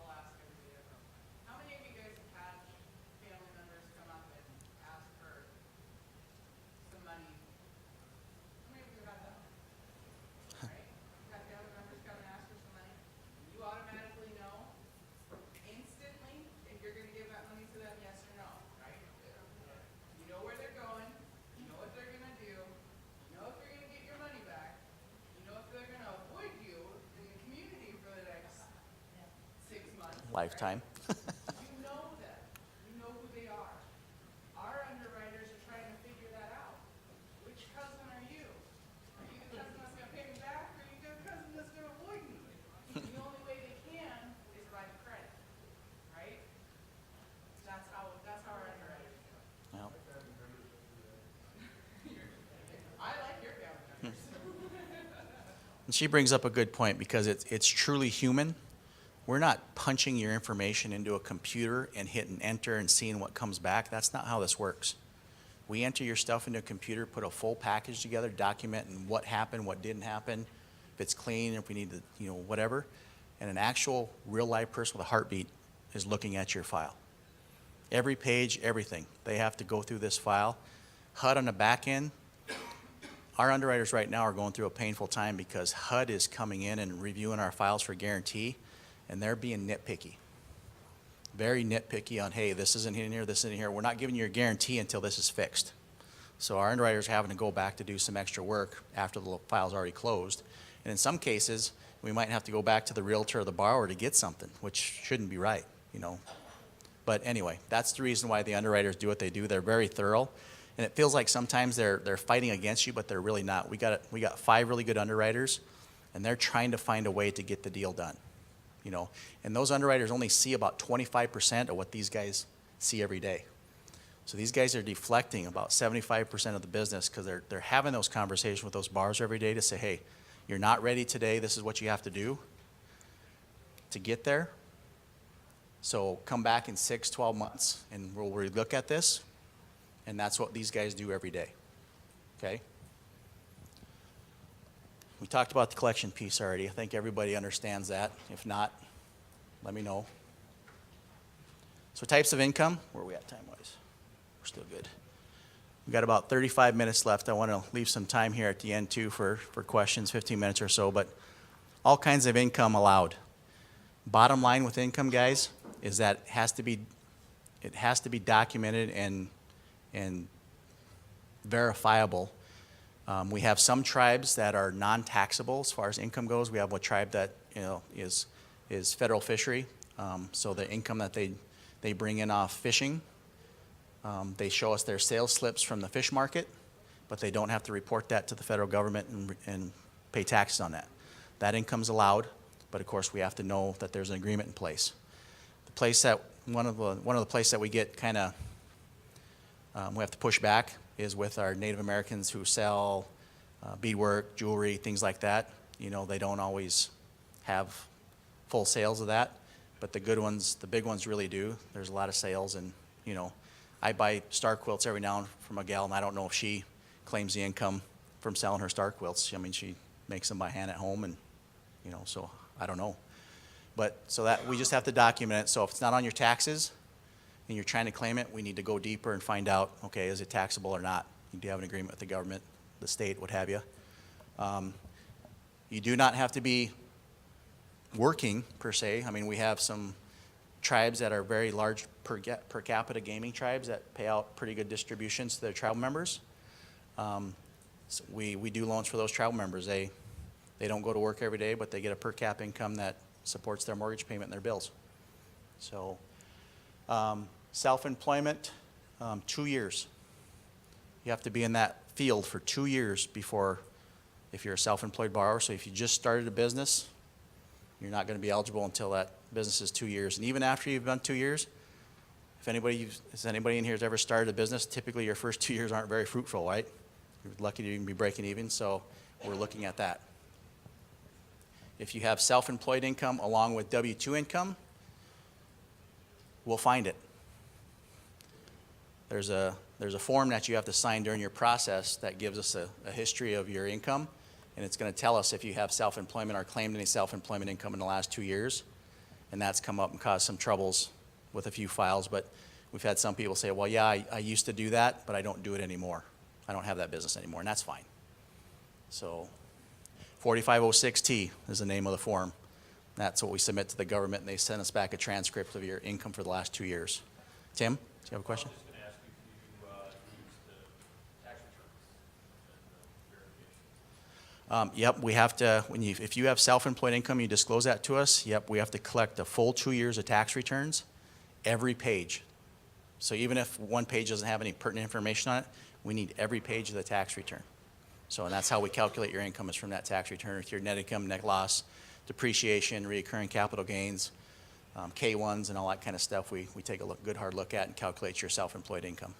I'll ask everybody, how many of you guys have had family members come up and ask for some money? How many of you have had that? Right? You've had family members come and ask for some money. You automatically know instantly if you're gonna give that money to them, yes or no, right? You know where they're going, you know what they're gonna do, you know if you're gonna get your money back, you know if they're gonna avoid you in the community for the next 6 months. Lifetime. Right? You know them, you know who they are. Our underwriters are trying to figure that out. Which cousin are you? Are you the cousin that's gonna pay me back, or are you the cousin that's gonna avoid me? The only way they can is by credit, right? That's how our underwriters do it. Well, I like your family members. and she brings up a good point because it's truly human. We're not punching your information into a computer and hitting enter and seeing what comes back. That's not how this works. We enter your stuff into a computer, put a full package together, documenting what happened, what didn't happen, if it's clean, if we need to, you know, whatever. And an actual real live person with a heartbeat is looking at your file. Every page, everything. They have to go through this file. HUD on the back end, our underwriters right now are going through a painful time because HUD is coming in and reviewing our files for guarantee, and they're being nitpicky. Very nitpicky on, hey, this isn't in here, this isn't here. We're not giving you a guarantee until this is fixed. So our underwriters are having to go back to do some extra work after the file's already closed. And in some cases, we might have to go back to the realtor or the borrower to get something, which shouldn't be right, you know. But anyway, that's the reason why the underwriters do what they do. They're very thorough. And it feels like sometimes they're fighting against you, but they're really not. We got 5 really good underwriters, and they're trying to find a way to get the deal done. You know, and those underwriters only see about 25% of what these guys see every day. So these guys are deflecting about 75% of the business because they're having those conversations with those borrowers every day to say, hey, you're not ready today. This is what you have to do to get there. So come back in 6, 12 months, and we'll relook at this. And that's what these guys do every day. Okay? We talked about the collection piece already. I think everybody understands that. If not, let me know. So types of income, where are we at time-wise? We're still good. We've got about 35 minutes left. I want to leave some time here at the end too for questions, 15 minutes or so, but all kinds of income allowed. Bottom line with income, guys, is that it has to be documented and verifiable. We have some tribes that are non-taxable as far as income goes. We have one tribe that is federal fishery. So the income that they bring in off fishing, they show us their sales slips from the fish market, but they don't have to report that to the federal government and pay taxes on that. That income's allowed, but of course we have to know that there's an agreement in place. The place that one of the places that we get kind of we have to push back is with our Native Americans who sell beadwork, jewelry, things like that. You know, they don't always have full sales of that, but the good ones, the big ones really do. There's a lot of sales, and, you know, I buy star quilts every now and then from a gal, and I don't know if she claims the income from selling her star quilts. I mean, she makes them by hand at home, and, you know, so I don't know. But so that we just have to document it. So if it's not on your taxes and you're trying to claim it, we need to go deeper and find out, okay, is it taxable or not? You do have an agreement with the government, the state, what have you. You do not have to be working per se. I mean, we have some tribes that are very large per capita gaming tribes that pay out pretty good distributions to their tribal members. So we do loans for those tribal members. They don't go to work every day, but they get a per cap income that supports their mortgage payment and their bills. So self-employment, 2 years. You have to be in that field for 2 years before, if you're a self-employed borrower. So if you just started a business, you're not going to be eligible until that business is 2 years. And even after you've done 2 years, if anybody in here has ever started a business, typically your first 2 years aren't very fruitful, right? You're lucky to even be breaking even, so we're looking at that. If you have self-employed income along with W-2 income, we'll find it. There's a form that you have to sign during your process that gives us a history of your income, and it's going to tell us if you have self-employment or claimed any self-employment income in the last 2 years, and that's come up and caused some troubles with a few files. But we've had some people say, well, yeah, I used to do that, but I don't do it anymore. I don't have that business anymore, and that's fine. So 4506T is the name of the form. That's what we submit to the government, and they send us back a transcript of your income for the last 2 years. Tim, do you have a question? I was just going to ask you if you use the tax returns and the verification. Yep, we have to, if you have self-employed income, you disclose that to us. Yep, we have to collect the full 2 years of tax returns, every page. So even if one page doesn't have any pertinent information on it, we need every page of the tax return. So, and that's how we calculate your income, is from that tax return with your net income, net loss, depreciation, recurring capital gains, K1s, and all that kind of stuff. We take a good hard look at and calculate your self-employed income.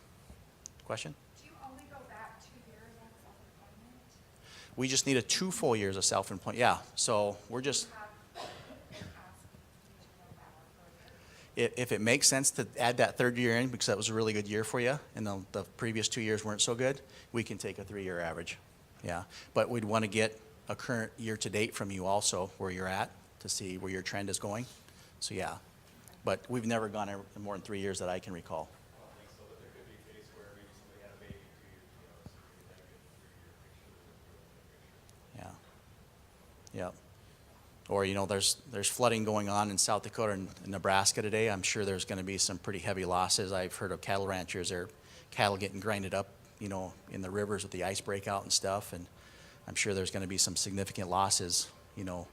Question? Do you only go back 2 years on self-employment? We just need 2 full years of self-employment. Yeah, so we're just, if it makes sense to add that third year in because that was a really good year for you and the previous 2 years weren't so good, we can take a 3-year average. Yeah, but we'd want to get a current year-to-date from you also, where you're at, to see where your trend is going. So yeah, but we've never gone more than 3 years that I can recall. I don't think so, but there could be a case where maybe somebody had a baby 2 years ago, so you get a 3-year picture. Yeah. Or, you know, there's flooding going on in South Dakota and Nebraska today. I'm sure there's going to be some pretty heavy losses. I've heard of cattle ranchers, their cattle getting grinded up, you know, in the rivers with the ice breakout and stuff. And I'm sure there's going to be some significant losses, you know,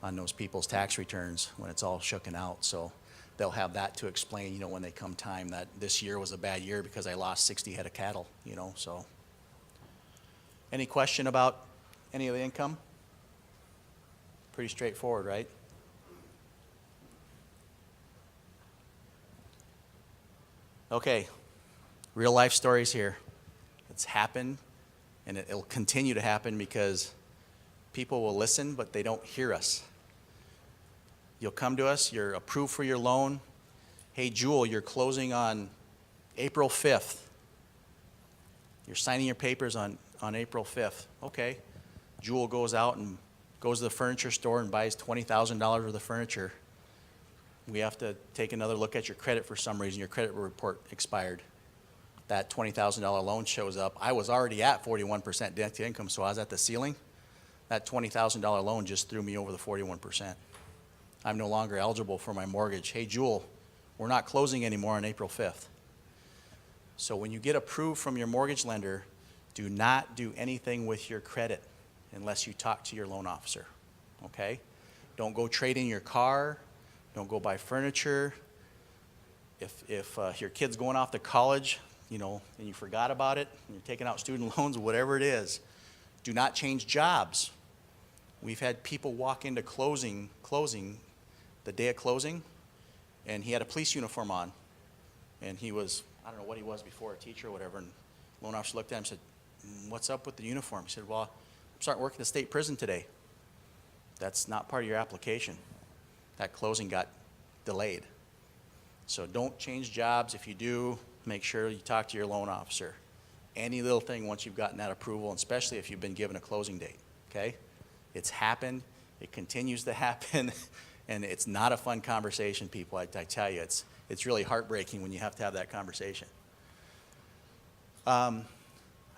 on those people's tax returns when it's all shooken out. So they'll have that to explain, you know, when they come time, that this year was a bad year because I lost 60 head of cattle, you know. So any question about any of the income? Pretty straightforward, right? Okay, real life stories here. It's happened, and it'll continue to happen because people will listen, but they don't hear us. You'll come to us, you're approved for your loan. Hey, Jewel, you're closing on April 5th. You're signing your papers on April 5th. Okay. Jewel goes out and goes to the furniture store and buys $20,000 worth of furniture. We have to take another look at your credit for some reason. Your credit report expired. That $20,000 loan shows up. I was already at 41% debt to income, so I was at the ceiling. That $20,000 loan just threw me over the 41%. I'm no longer eligible for my mortgage. Hey, Jewel, we're not closing anymore on April 5th. So when you get approved from your mortgage lender, do not do anything with your credit unless you talk to your loan officer, okay? Don't go trade in your car. Don't go buy furniture. If your kid's going off to college, you know, and you forgot about it, and you're taking out student loans, whatever it is, do not change jobs. We've had people walk into closing, the day of closing, and he had a police uniform on, and he was, I don't know what he was before, a teacher or whatever, and Loan officer looked at him and said, what's up with the uniform? He said, well, I'm starting work at the state prison today. That's not part of your application. That closing got delayed. So don't change jobs. If you do, make sure you talk to your loan officer. Any little thing once you've gotten that approval, and especially if you've been given a closing date, okay? It's happened. It continues to happen. And it's not a fun conversation, people. I tell you, it's really heartbreaking when you have to have that conversation. I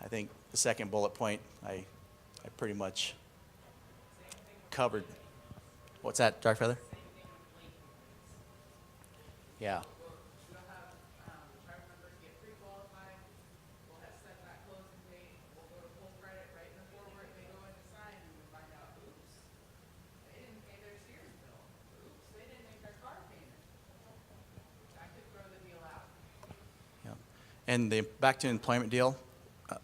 think the second bullet point, I pretty much covered. What's that, Dark Feather? Yeah. We'll have, tribal members get pre-qualified, we'll have set that closing date, we'll go to full credit right before they go in to sign, and we find out, oops, they didn't pay their Sears bill, oops, they didn't make their car payment. That could throw the deal out. Yeah. And back to the employment deal,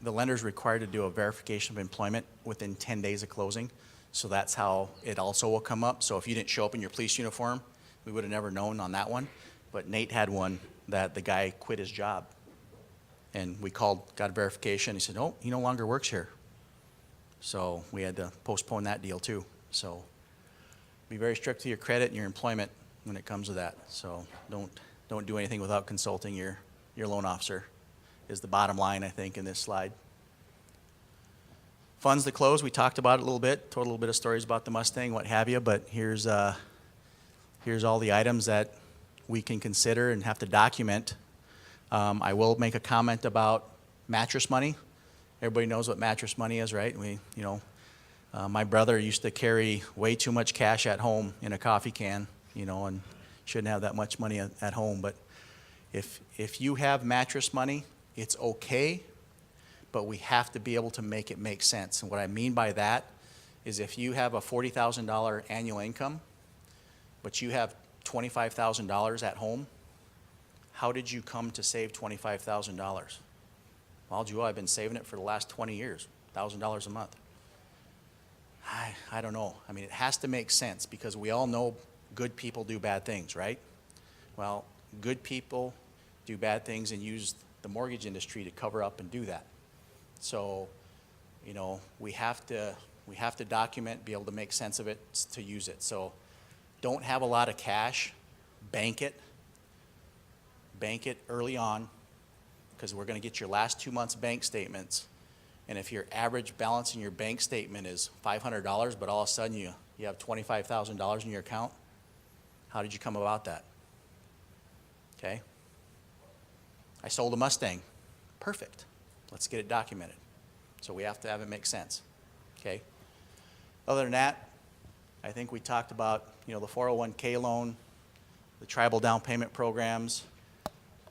the lender's required to do a verification of employment within 10 days of closing. So that's how it also will come up. So if you didn't show up in your police uniform, we would have never known on that one. But Nate had one that the guy quit his job. And we called, got a verification. He said, oh, he no longer works here. So we had to postpone that deal too. So be very strict to your credit and your employment when it comes to that. So don't do anything without consulting your loan officer is the bottom line, I think, in this slide. Funds to close, we talked about it a little bit, told a little bit of stories about the Mustang, what have you, but here's all the items that we can consider and have to document. I will make a comment about mattress money. Everybody knows what mattress money is, right? My brother used to carry way too much cash at home in a coffee can, and shouldn't have that much money at home. But if you have mattress money, it's okay, but we have to be able to make it make sense. And what I mean by that is if you have a $40,000 annual income, but you have $25,000 at home, how did you come to save $25,000? Well, Jewel, I've been saving it for the last 20 years, $1,000 a month. I don't know. I mean, it has to make sense because we all know good people do bad things, right? Well, good people do bad things and use the mortgage industry to cover up and do that. So, we have to document, be able to make sense of it, to use it. So don't have a lot of cash, bank it early on, because we're going to get your last 2 months bank statements. And if your average balance in your bank statement is $500, but all of a sudden you have $25,000 in your account, how did you come about that? Okay? I sold a Mustang. Perfect. Let's get it documented. So we have to have it make sense. Okay? Other than that, I think we talked about, the 401k loan, the tribal down payment programs.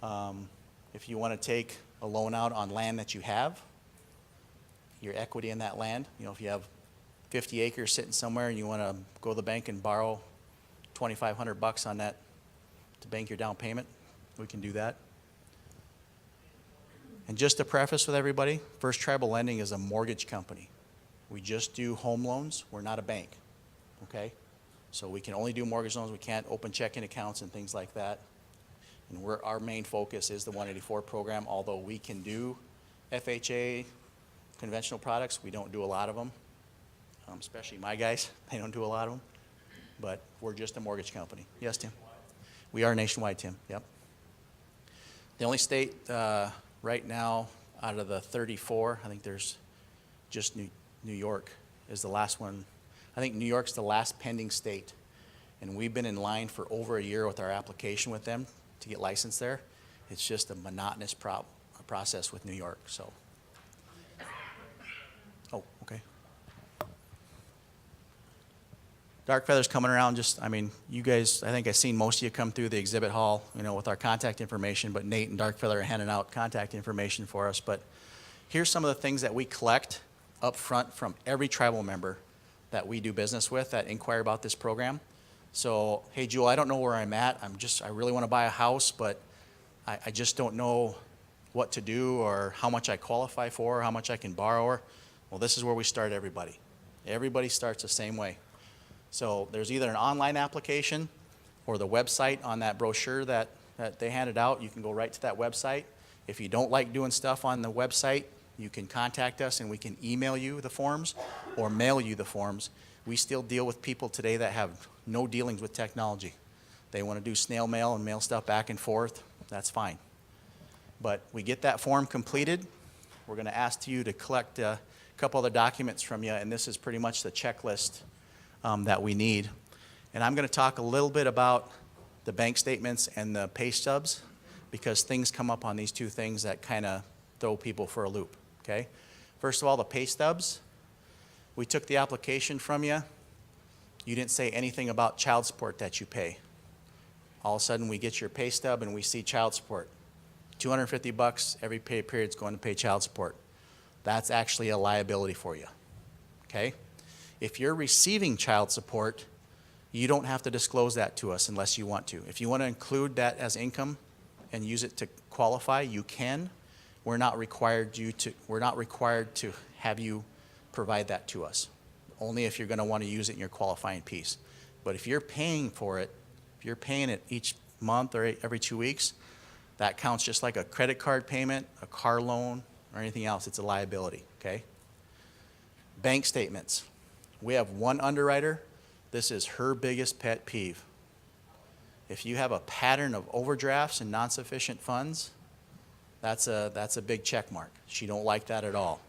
If you want to take a loan out on land that you have, your equity in that land, if you have 50 acres sitting somewhere and you want to go to the bank and borrow $2,500 on that to bank your down payment, we can do that. And just to preface with everybody, First Tribal Lending is a mortgage company. We just do home loans. We're not a bank, okay? So we can only do mortgage loans. We can't open checking accounts and things like that. And our main focus is the 184 program, although we can do FHA conventional products. We don't do a lot of them, especially my guys. They don't do a lot of them. But we're just a mortgage company. Yes, Tim? We are nationwide, Tim. Yep. The only state right now out of the 34, I think there's just New York is the last one. I think New York's the last pending state. And we've been in line for over a year with our application with them to get licensed there. It's just a monotonous process with New York, so. Oh, okay. Dark Feather's coming around, you guys, I think I've seen most of you come through the exhibit hall, with our contact information, but Nate and Dark Feather are handing out contact information for us. But here's some of the things that we collect up front from every tribal member that we do business with that inquire about this program. So, hey, Jewel, I don't know where I'm at. I really want to buy a house, but I just don't know what to do or how much I qualify for, or how much I can borrow. Well, this is where we start everybody. Everybody starts the same way. So there's either an online application or the website on that brochure that they handed out. You can go right to that website. If you don't like doing stuff on the website, you can contact us and we can email you the forms or mail you the forms. We still deal with people today that have no dealings with technology. They want to do snail mail and mail stuff back and forth. That's fine. But we get that form completed. We're going to ask you to collect a couple other documents from you, and this is pretty much the checklist that we need. And I'm going to talk a little bit about the bank statements and the pay stubs, because things come up on these two things that kind of throw people for a loop, okay? First of all, the pay stubs. We took the application from you. You didn't say anything about child support that you pay. All of a sudden, we get your pay stub and we see child support. $250 every pay period is going to pay child support. That's actually a liability for you, okay? If you're receiving child support, you don't have to disclose that to us unless you want to. If you want to include that as income and use it to qualify, you can. We're not required to have you provide that to us. Only if you're going to want to use it in your qualifying piece. But if you're paying for it, if you're paying it each month or every 2 weeks, that counts just like a credit card payment, a car loan, or anything else. It's a liability, okay? Bank statements. We have one underwriter. This is her biggest pet peeve. If you have a pattern of overdrafts and non-sufficient funds, that's a big check mark. She don't like that at all.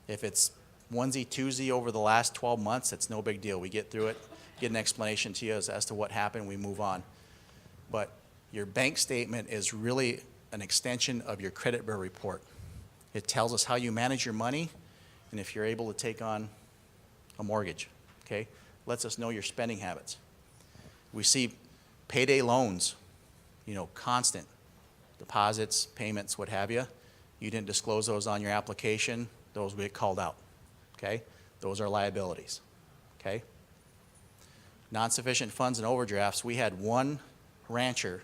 If it's onesie-twosie over the last 12 months, it's no big deal. We get through it, get an explanation to you as to what happened, we move on. But your bank statement is really an extension of your credit bureau report. It tells us how you manage your money and if you're able to take on a mortgage, okay? Lets us know your spending habits. We see payday loans, constant deposits, payments, what have you. You didn't disclose those on your application, those will get called out, okay? Those are liabilities, okay? Non-sufficient funds and overdrafts. We had one rancher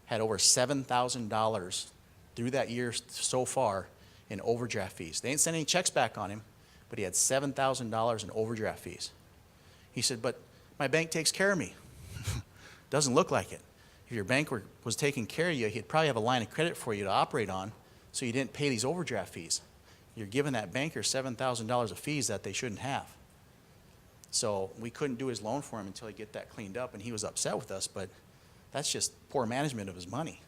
had over $7,000 through that year so far in overdraft fees. They didn't send any checks back on him, but he had $7,000 in overdraft fees. He said, but my bank takes care of me. Doesn't look like it. If your bank was taking care of you, he'd probably have a line of credit for you to operate on, so you didn't pay these overdraft fees. You're giving that banker $7,000 of fees that they shouldn't have. So we couldn't do his loan for him until he get that cleaned up, and he was upset with us, but that's just poor management of his money,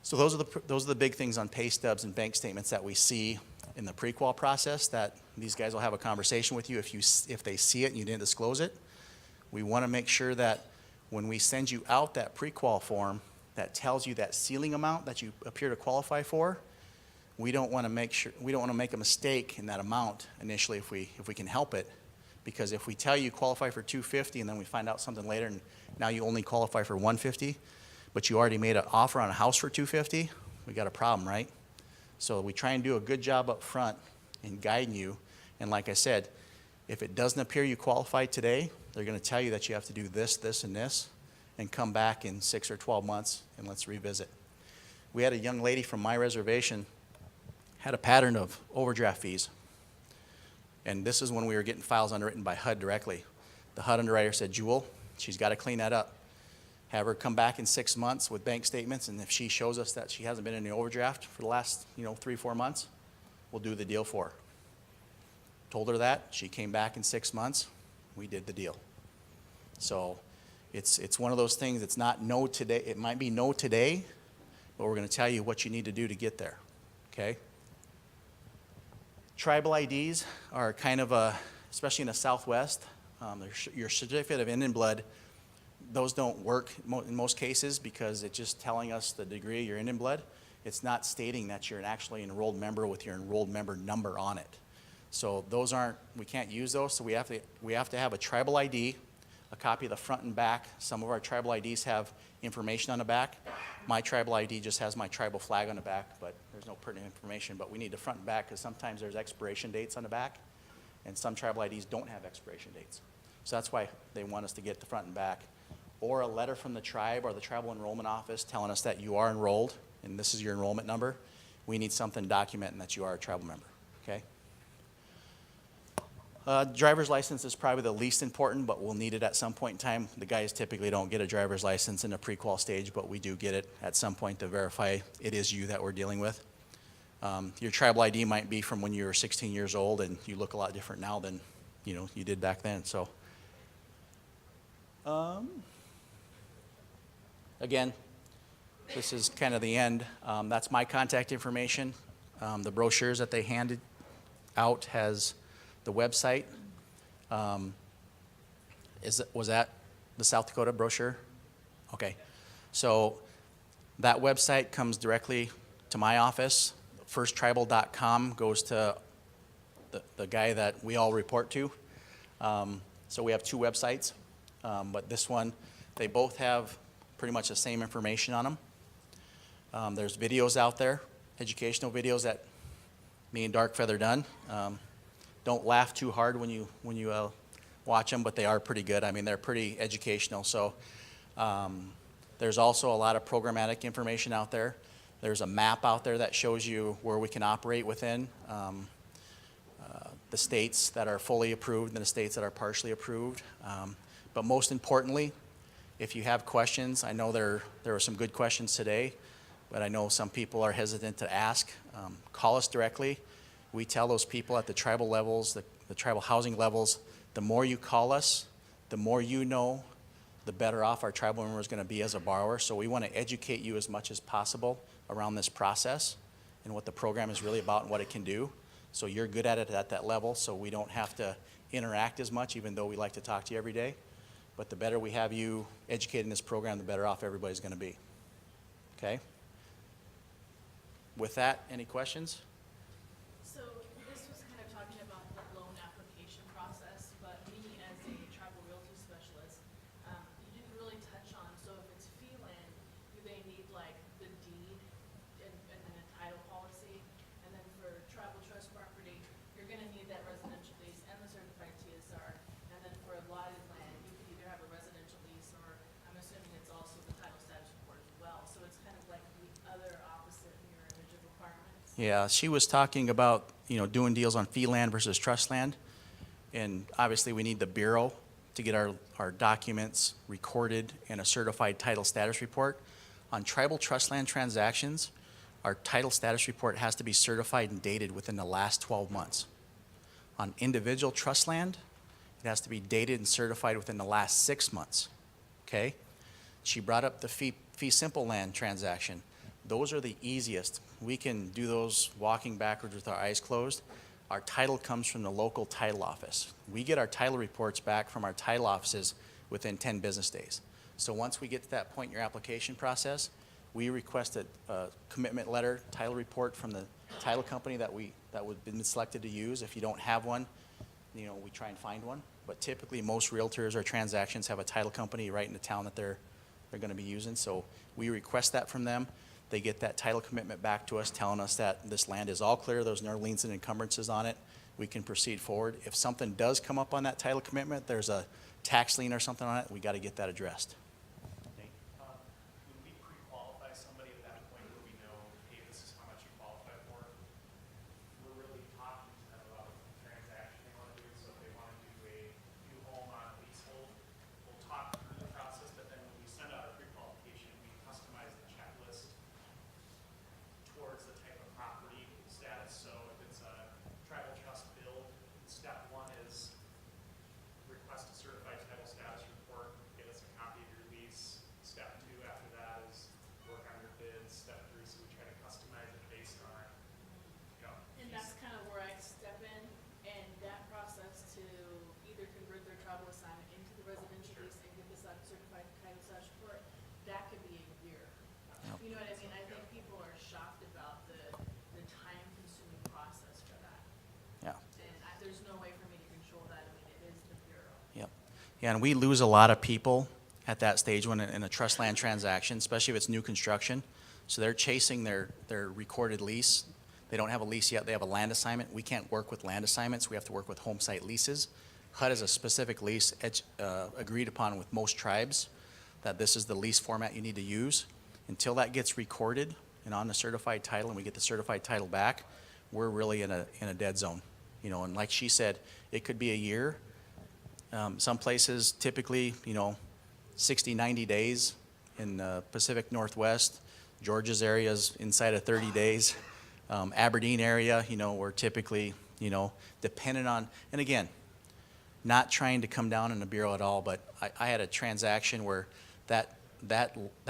So those are the big things on pay stubs and bank statements that we see in the pre-qual process, that these guys will have a conversation with you if they see it and you didn't disclose it. We want to make sure that when we send you out that pre-qual form that tells you that ceiling amount that you appear to qualify for, we don't want to make a mistake in that amount initially if we can help it. Because if we tell you qualify for $250 and then we find out something later and now you only qualify for $150, but you already made an offer on a house for $250, we got a problem, right? So we try and do a good job up front in guiding you. And like I said, if it doesn't appear you qualify today, they're going to tell you that you have to do this, this, and this, and come back in 6 or 12 months and let's revisit. We had a young lady from my reservation had a pattern of overdraft fees. And this is when we were getting files underwritten by HUD directly. The HUD underwriter said, Jewel, she's got to clean that up. Have her come back in 6 months with bank statements, and if she shows us that she hasn't been in the overdraft for the last 3-4 months, we'll do the deal for her. Told her that. She came back in 6 months. We did the deal. So it's one of those things. It's not no today. It might be no today, but we're going to tell you what you need to do to get there. Okay? Tribal IDs are kind of especially in the Southwest, your certificate of Indian blood, those don't work in most cases because it's just telling us the degree of your Indian blood. It's not stating that you're actually an enrolled member with your enrolled member number on it. So those we can't use those, so we have to have a tribal ID, a copy of the front and back. Some of our tribal IDs have information on the back. My tribal ID just has my tribal flag on the back, but there's no pertinent information. But we need the front and back because sometimes there's expiration dates on the back, and some tribal IDs don't have expiration dates. So that's why they want us to get the front and back. Or a letter from the tribe or the tribal enrollment office telling us that you are enrolled, and this is your enrollment number. We need something documenting that you are a tribal member, okay? Driver's license is probably the least important, but we'll need it at some point in time. The guys typically don't get a driver's license in the pre-qual stage, but we do get it at some point to verify it is you that we're dealing with. Your tribal ID might be from when you were 16 years old, and you look a lot different now than you did back then. So, again, this is kind of the end. That's my contact information. The brochures that they handed out has the website. Was that the South Dakota brochure? Okay. So that website comes directly to my office. Firsttribal.com goes to the guy that we all report to. So we have two websites, but this one, they both have pretty much the same information on them. There's videos out there, educational videos that me and Darkfeather done. Don't laugh too hard when you watch them, but they are pretty good. I mean, they're pretty educational. So there's also a lot of programmatic information out there. There's a map out there that shows you where we can operate within the states that are fully approved and the states that are partially approved. But most importantly, if you have questions, I know there were some good questions today, but I know some people are hesitant to ask. Call us directly. We tell those people at the tribal levels, the tribal housing levels, the more you call us, the more you know, the better off our tribal member is going to be as a borrower. So we want to educate you as much as possible around this process and what the program is really about and what it can do. So you're good at it at that level, so we don't have to interact as much, even though we like to talk to you every day. But the better we have you educated in this program, the better off everybody's going to be. Okay? With that, any questions? So this was kind of talking about the loan application process, but me as a tribal realty specialist, you didn't really touch on, so if it's fee land, do they need like the deed and then a title policy? And then for tribal trust property, you're gonna need that residential lease and the certified TSR. And then for allotted land, you can either have a residential lease or I'm assuming it's also the title status report as well. So it's kind of like the other opposite mirror image of requirements. Yeah, she was talking about, doing deals on fee land versus trust land. And obviously, we need the Bureau to get our documents recorded and a certified title status report. On tribal trust land transactions, our title status report has to be certified and dated within the last 12 months. On individual trust land, it has to be dated and certified within the last 6 months. Okay? She brought up the fee simple land transaction. Those are the easiest. We can do those walking backwards with our eyes closed. Our title comes from the local title office. We get our title reports back from our title offices within 10 business days. So once we get to that point in your application process, we request a commitment letter, title report from the title company that would have been selected to use. If you don't have one, we try and find one. But typically, most realtors or transactions have a title company right in the town that they're going to be using. So we request that from them. They get that title commitment back to us, telling us that this land is all clear, there's no liens and encumbrances on it. We can proceed forward. If something does come up on that title commitment, there's a tax lien or something on it, we got to get that addressed. When we pre-qualify somebody at that point where we know, hey, this is how much you qualify for, we're really talking to them about the transaction they want to do. So if they want to do a new home on a leasehold, we'll talk through the process, but then when we send out our pre-qualification, we customize the checklist towards the type of property status. So if it's a tribal trust build, step one is request a certified title status report, get us a copy of your lease. Step two after that is work on your bids. Step three, so we try to customize it based on, And that's kind of where I step in, and that process to either convert their tribal assignment into the residential lease and get this certified title status report, that could be a year. Yep. You know what I mean? I think people are shocked about the time-consuming process for that. Yeah. And there's no way for me to control that. I mean, it is the Bureau. Yep. Yeah, and we lose a lot of people at that stage when in a trust land transaction, especially if it's new construction. So they're chasing their recorded lease. They don't have a lease yet. They have a land assignment. We can't work with land assignments. We have to work with home site leases. HUD is a specific lease agreed upon with most tribes that this is the lease format you need to use. Until that gets recorded and on the certified title and we get the certified title back, we're really in a dead zone. and like she said, it could be a year. Some places typically, 60, 90 days. In the Pacific Northwest, Georgia's area is inside of 30 days. Aberdeen area, we're typically, dependent on, and again, not trying to come down in the bureau at all, but I had a transaction where that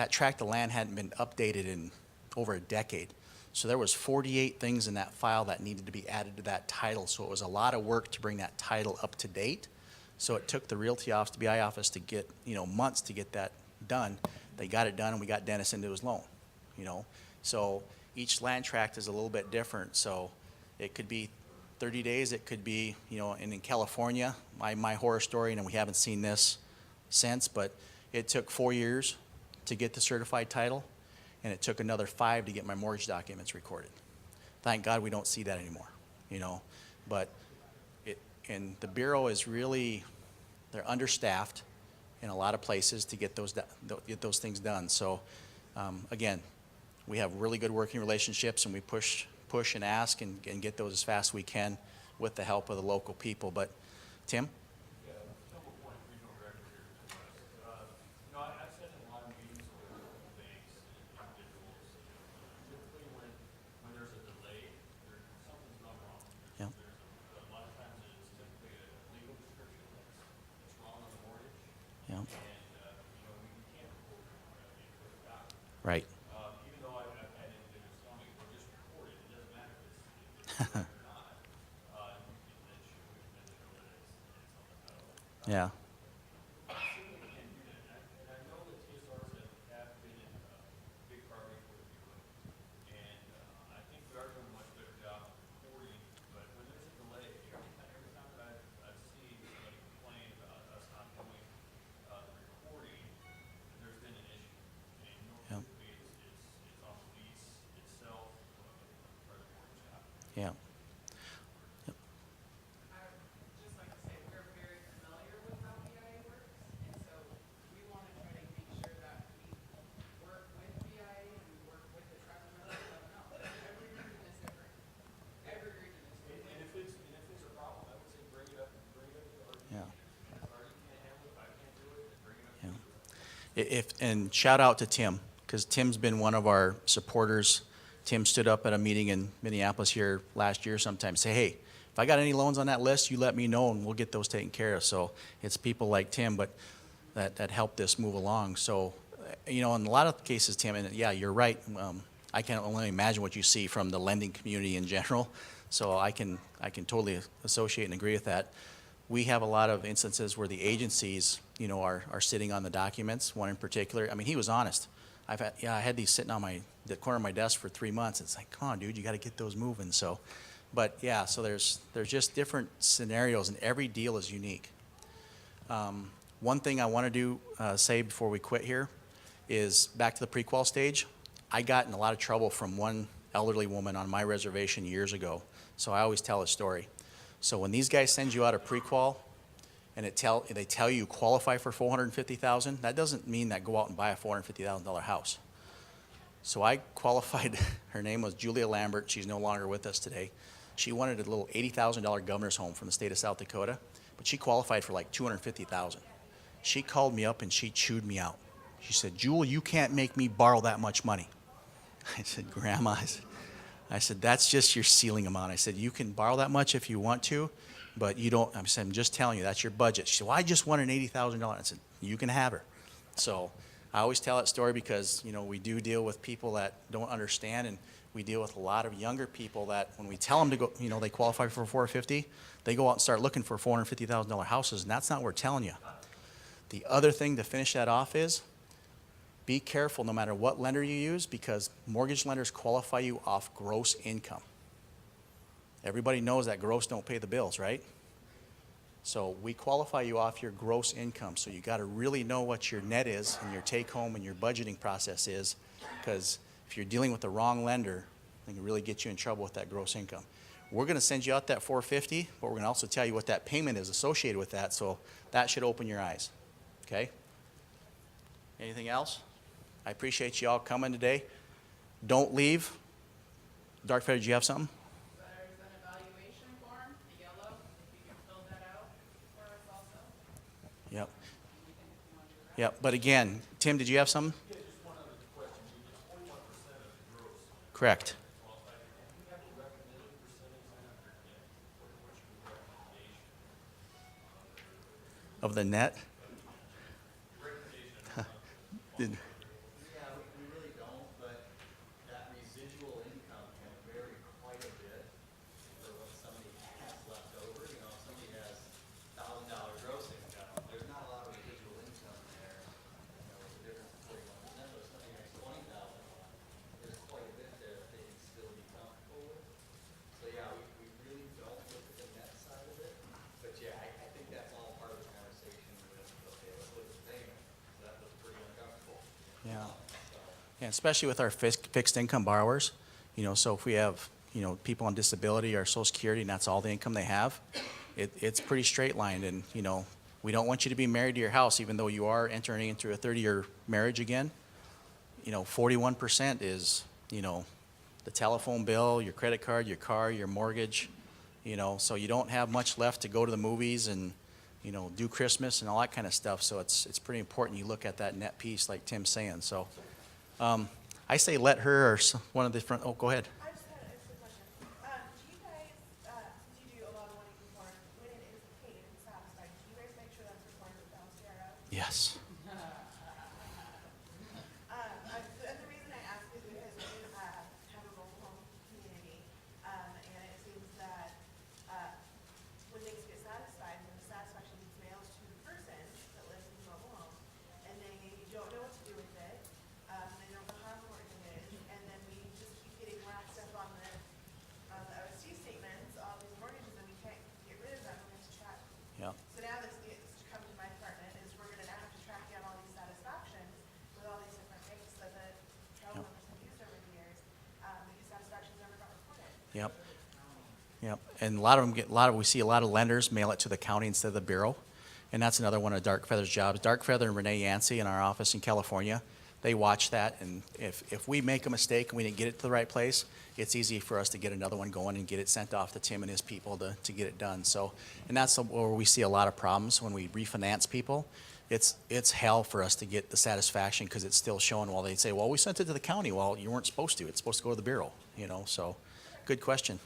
tract of land hadn't been updated in over a decade. So there was 48 things in that file that needed to be added to that title. So it was a lot of work to bring that title up to date. So it took the realty office, the BI office, to get, months to get that done. They got it done, and we got Dennis into his loan, So each land tract is a little bit different. So it could be 30 days, it could be, and in California, my horror story, and we haven't seen this since, but it took 4 years to get the certified title, and it took another 5 to get my mortgage documents recorded. Thank God we don't see that anymore, but and the bureau is really, they're understaffed in a lot of places to get those things done. So again, we have really good working relationships, and we push and ask and get those as fast as we can with the help of the local people. But Tim? Yeah, Temple Point Regional Director here. I've sat in a lot of meetings with banks and individuals. Typically, when there's a delay, something's gone wrong. Yeah. A lot of times it's typically a legal description that's wrong on the mortgage, Yeah. and we can't report the document. Right. Even though I've had individuals tell me, well, just record it. It doesn't matter if it's or not. And then show that it's on the title. Yeah. Certainly can do that. And I know that TSRs have been a big priority for the Bureau. And I think we are doing a much better job of reporting. But when there's a delay, every time that I've seen somebody complain about us not doing the reporting, there's been an issue. And Yeah. normally it's on the lease itself or the mortgage company. Yeah. I would just like to say, we're very familiar with how BIA works, and so we want to try to make sure that we work with BIA and we work with the tribal members, let them know. Every region is different. Every region is different. And if it's a problem, I would say bring it up to the RD. Yeah. RD can't handle it, I can't do it, then bring it up to Yeah. And shout out to Tim, because Tim's been one of our supporters. Tim stood up at a meeting in Minneapolis here last year sometime, say, hey, if I got any loans on that list, you let me know and we'll get those taken care of. So it's people like Tim, but that helped this move along. So, in a lot of cases, Tim, and yeah, you're right. I can only imagine what you see from the lending community in general. So I can totally associate and agree with that. We have a lot of instances where the agencies, are sitting on the documents. One in particular, he was honest. I had these sitting on the corner of my desk for 3 months. It's like, come on, dude, you got to get those moving. So, but yeah, so there's just different scenarios, and every deal is unique. One thing I want to say before we quit here is back to the pre-qual stage. I got in a lot of trouble from one elderly woman on my reservation years ago. So I always tell a story. So when these guys send you out a pre-qual, and they tell you qualify for $450,000, that doesn't mean that go out and buy a $450,000 house. So I qualified. Her name was Julia Lambert. She's no longer with us today. She wanted a little $80,000 governor's home from the state of South Dakota, but she qualified for like $250,000. She called me up and she chewed me out. She said, Jewel, you can't make me borrow that much money. I said, Grandma, I said, that's just your ceiling amount. I said, you can borrow that much if you want to, but you don't. I said, I'm just telling you, that's your budget. She said, well, I just want an $80,000. I said, you can have her. So I always tell that story because, we do deal with people that don't understand, and we deal with a lot of younger people that when we tell them to go, they qualify for $450,000, they go out and start looking for $450,000 houses, and that's not what we're telling you. The other thing to finish that off is be careful no matter what lender you use, because mortgage lenders qualify you off gross income. Everybody knows that gross don't pay the bills, right? So we qualify you off your gross income. So you got to really know what your net is and your take home and your budgeting process is, because if you're dealing with the wrong lender, they can really get you in trouble with that gross income. We're going to send you out that $450,000, but we're going to also tell you what that payment is associated with that. So that should open your eyes. Okay? Anything else? I appreciate you all coming today. Don't leave. Dark Feather, do you have something? There's an evaluation form, the yellow Yep. Yep, but again, Tim, did you have some? Yeah, just one other question. You get 41% of the gross Correct. qualified. And you have a recommended percentage on it, or what's your recommendation? Of the net? Did- Yeah, we really don't, but that residual income can vary quite a bit for what somebody has left over. You know, if somebody has $1,000 gross income, there's not a lot of residual income there. You know, the difference of 41%, but if somebody makes 20,000, there's quite a bit there that they can still be comfortable with. So yeah, we really don't look at the net side of it, but yeah, I think that's all part of the conversation with, okay, let's look at the payment. So that looks pretty uncomfortable. Yeah. So. And especially with our fixed income borrowers, you know, so if we have, you know, people on disability or Social Security and that's all the income they have, it's pretty straight lined. And, you know, we don't want you to be married to your house, even though you are entering into a 30-year marriage again. You know, 41% is, you know, the telephone bill, your credit card, your car, your mortgage, you know, so you don't have much left to go to the movies and, you know, do Christmas and all that kind of stuff. So it's pretty important you look at that net piece like Tim's saying. So I say let her or one of the front, oh, go ahead. I just had a quick question. Do you guys, since you do a lot of money before, when it is paid and satisfied, do you guys make sure that's recorded with Downstairs? Yes. And the reason I ask is because we have a mobile home community, and it seems that when things get satisfied, when the satisfaction gets mailed to the person that lives in the mobile home, and they don't know what to do with it, they don't know how important it is, and then we just keep getting racked up on the OST statements, all these mortgages, and we can't get rid of them, we have to track. Yeah. So now this gets come to my department, is we're gonna have to track down all these satisfactions with all these different things so that travel members have used over the years, because satisfactions never got reported. Yep. Yep. And we see a lot of lenders mail it to the county instead of the bureau. And that's another one of Dark Feather's jobs. Dark Feather and Renee Yancey in our office in California, they watch that. And if we make a mistake and we didn't get it to the right place, it's easy for us to get another one going and get it sent off to Tim and his people to get it done. So, and that's where we see a lot of problems when we refinance people. It's hell for us to get the satisfaction because it's still showing. Well, they say, well, we sent it to the county. Well, you weren't supposed to. It's supposed to go to the bureau, you know. So, good question.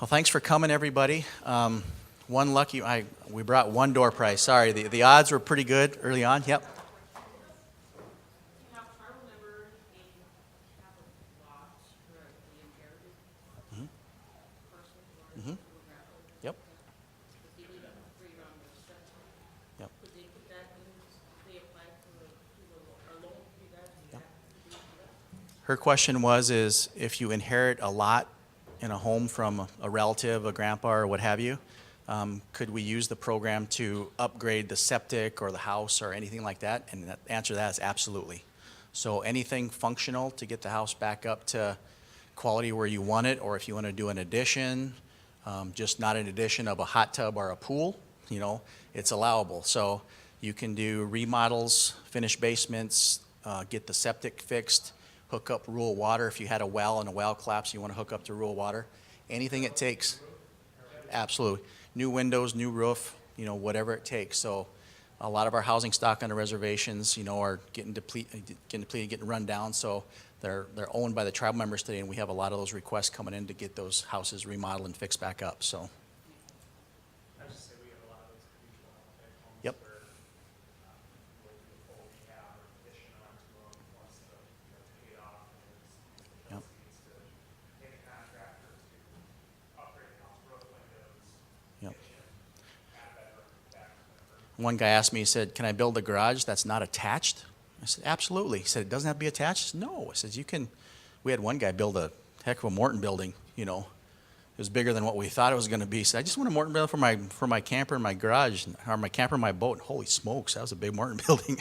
Well, thanks for coming, everybody. We brought one door prize. Sorry, the odds were pretty good early on. Yep. Now, I remember in capital lots for the inherited person or Mhm. grandfather. Yep. But they need a free round of septic. Yep. Could they put that in, they apply for a loan for you guys? Yep. Do that? Her question is if you inherit a lot in a home from a relative, a grandpa, or what have you, could we use the program to upgrade the septic or the house or anything like that? And the answer to that is absolutely. So anything functional to get the house back up to quality where you want it, or if you want to do an addition, just not an addition of a hot tub or a pool, you know, it's allowable. So you can do remodels, finish basements, get the septic fixed, hook up rural water. If you had a well and a well collapse, you want to hook up to rural water. Anything it takes. Absolutely. New windows, new roof, you know, whatever it takes. So a lot of our housing stock on the reservations, you know, are getting depleted, getting run down. So they're owned by the tribal members today, and we have a lot of those requests coming in to get those houses remodeled and fixed back up. So. I just say we have a lot of those individual type homes Yep. where we'll do a full rehab or addition onto them once the, paid off and Yep. needs to pay the contractor to upgrade the house, roof windows, Yep. kitchen, add bedroom, bathroom. One guy asked me, he said, can I build a garage that's not attached? I said, absolutely. He said, it doesn't have to be attached? I said, no. I said, we had one guy build a heck of a Morton building, you know. It was bigger than what we thought it was going to be. He said, I just want a Morton building for my camper and my garage, or my camper and my boat. Holy smokes, that was a big Morton building.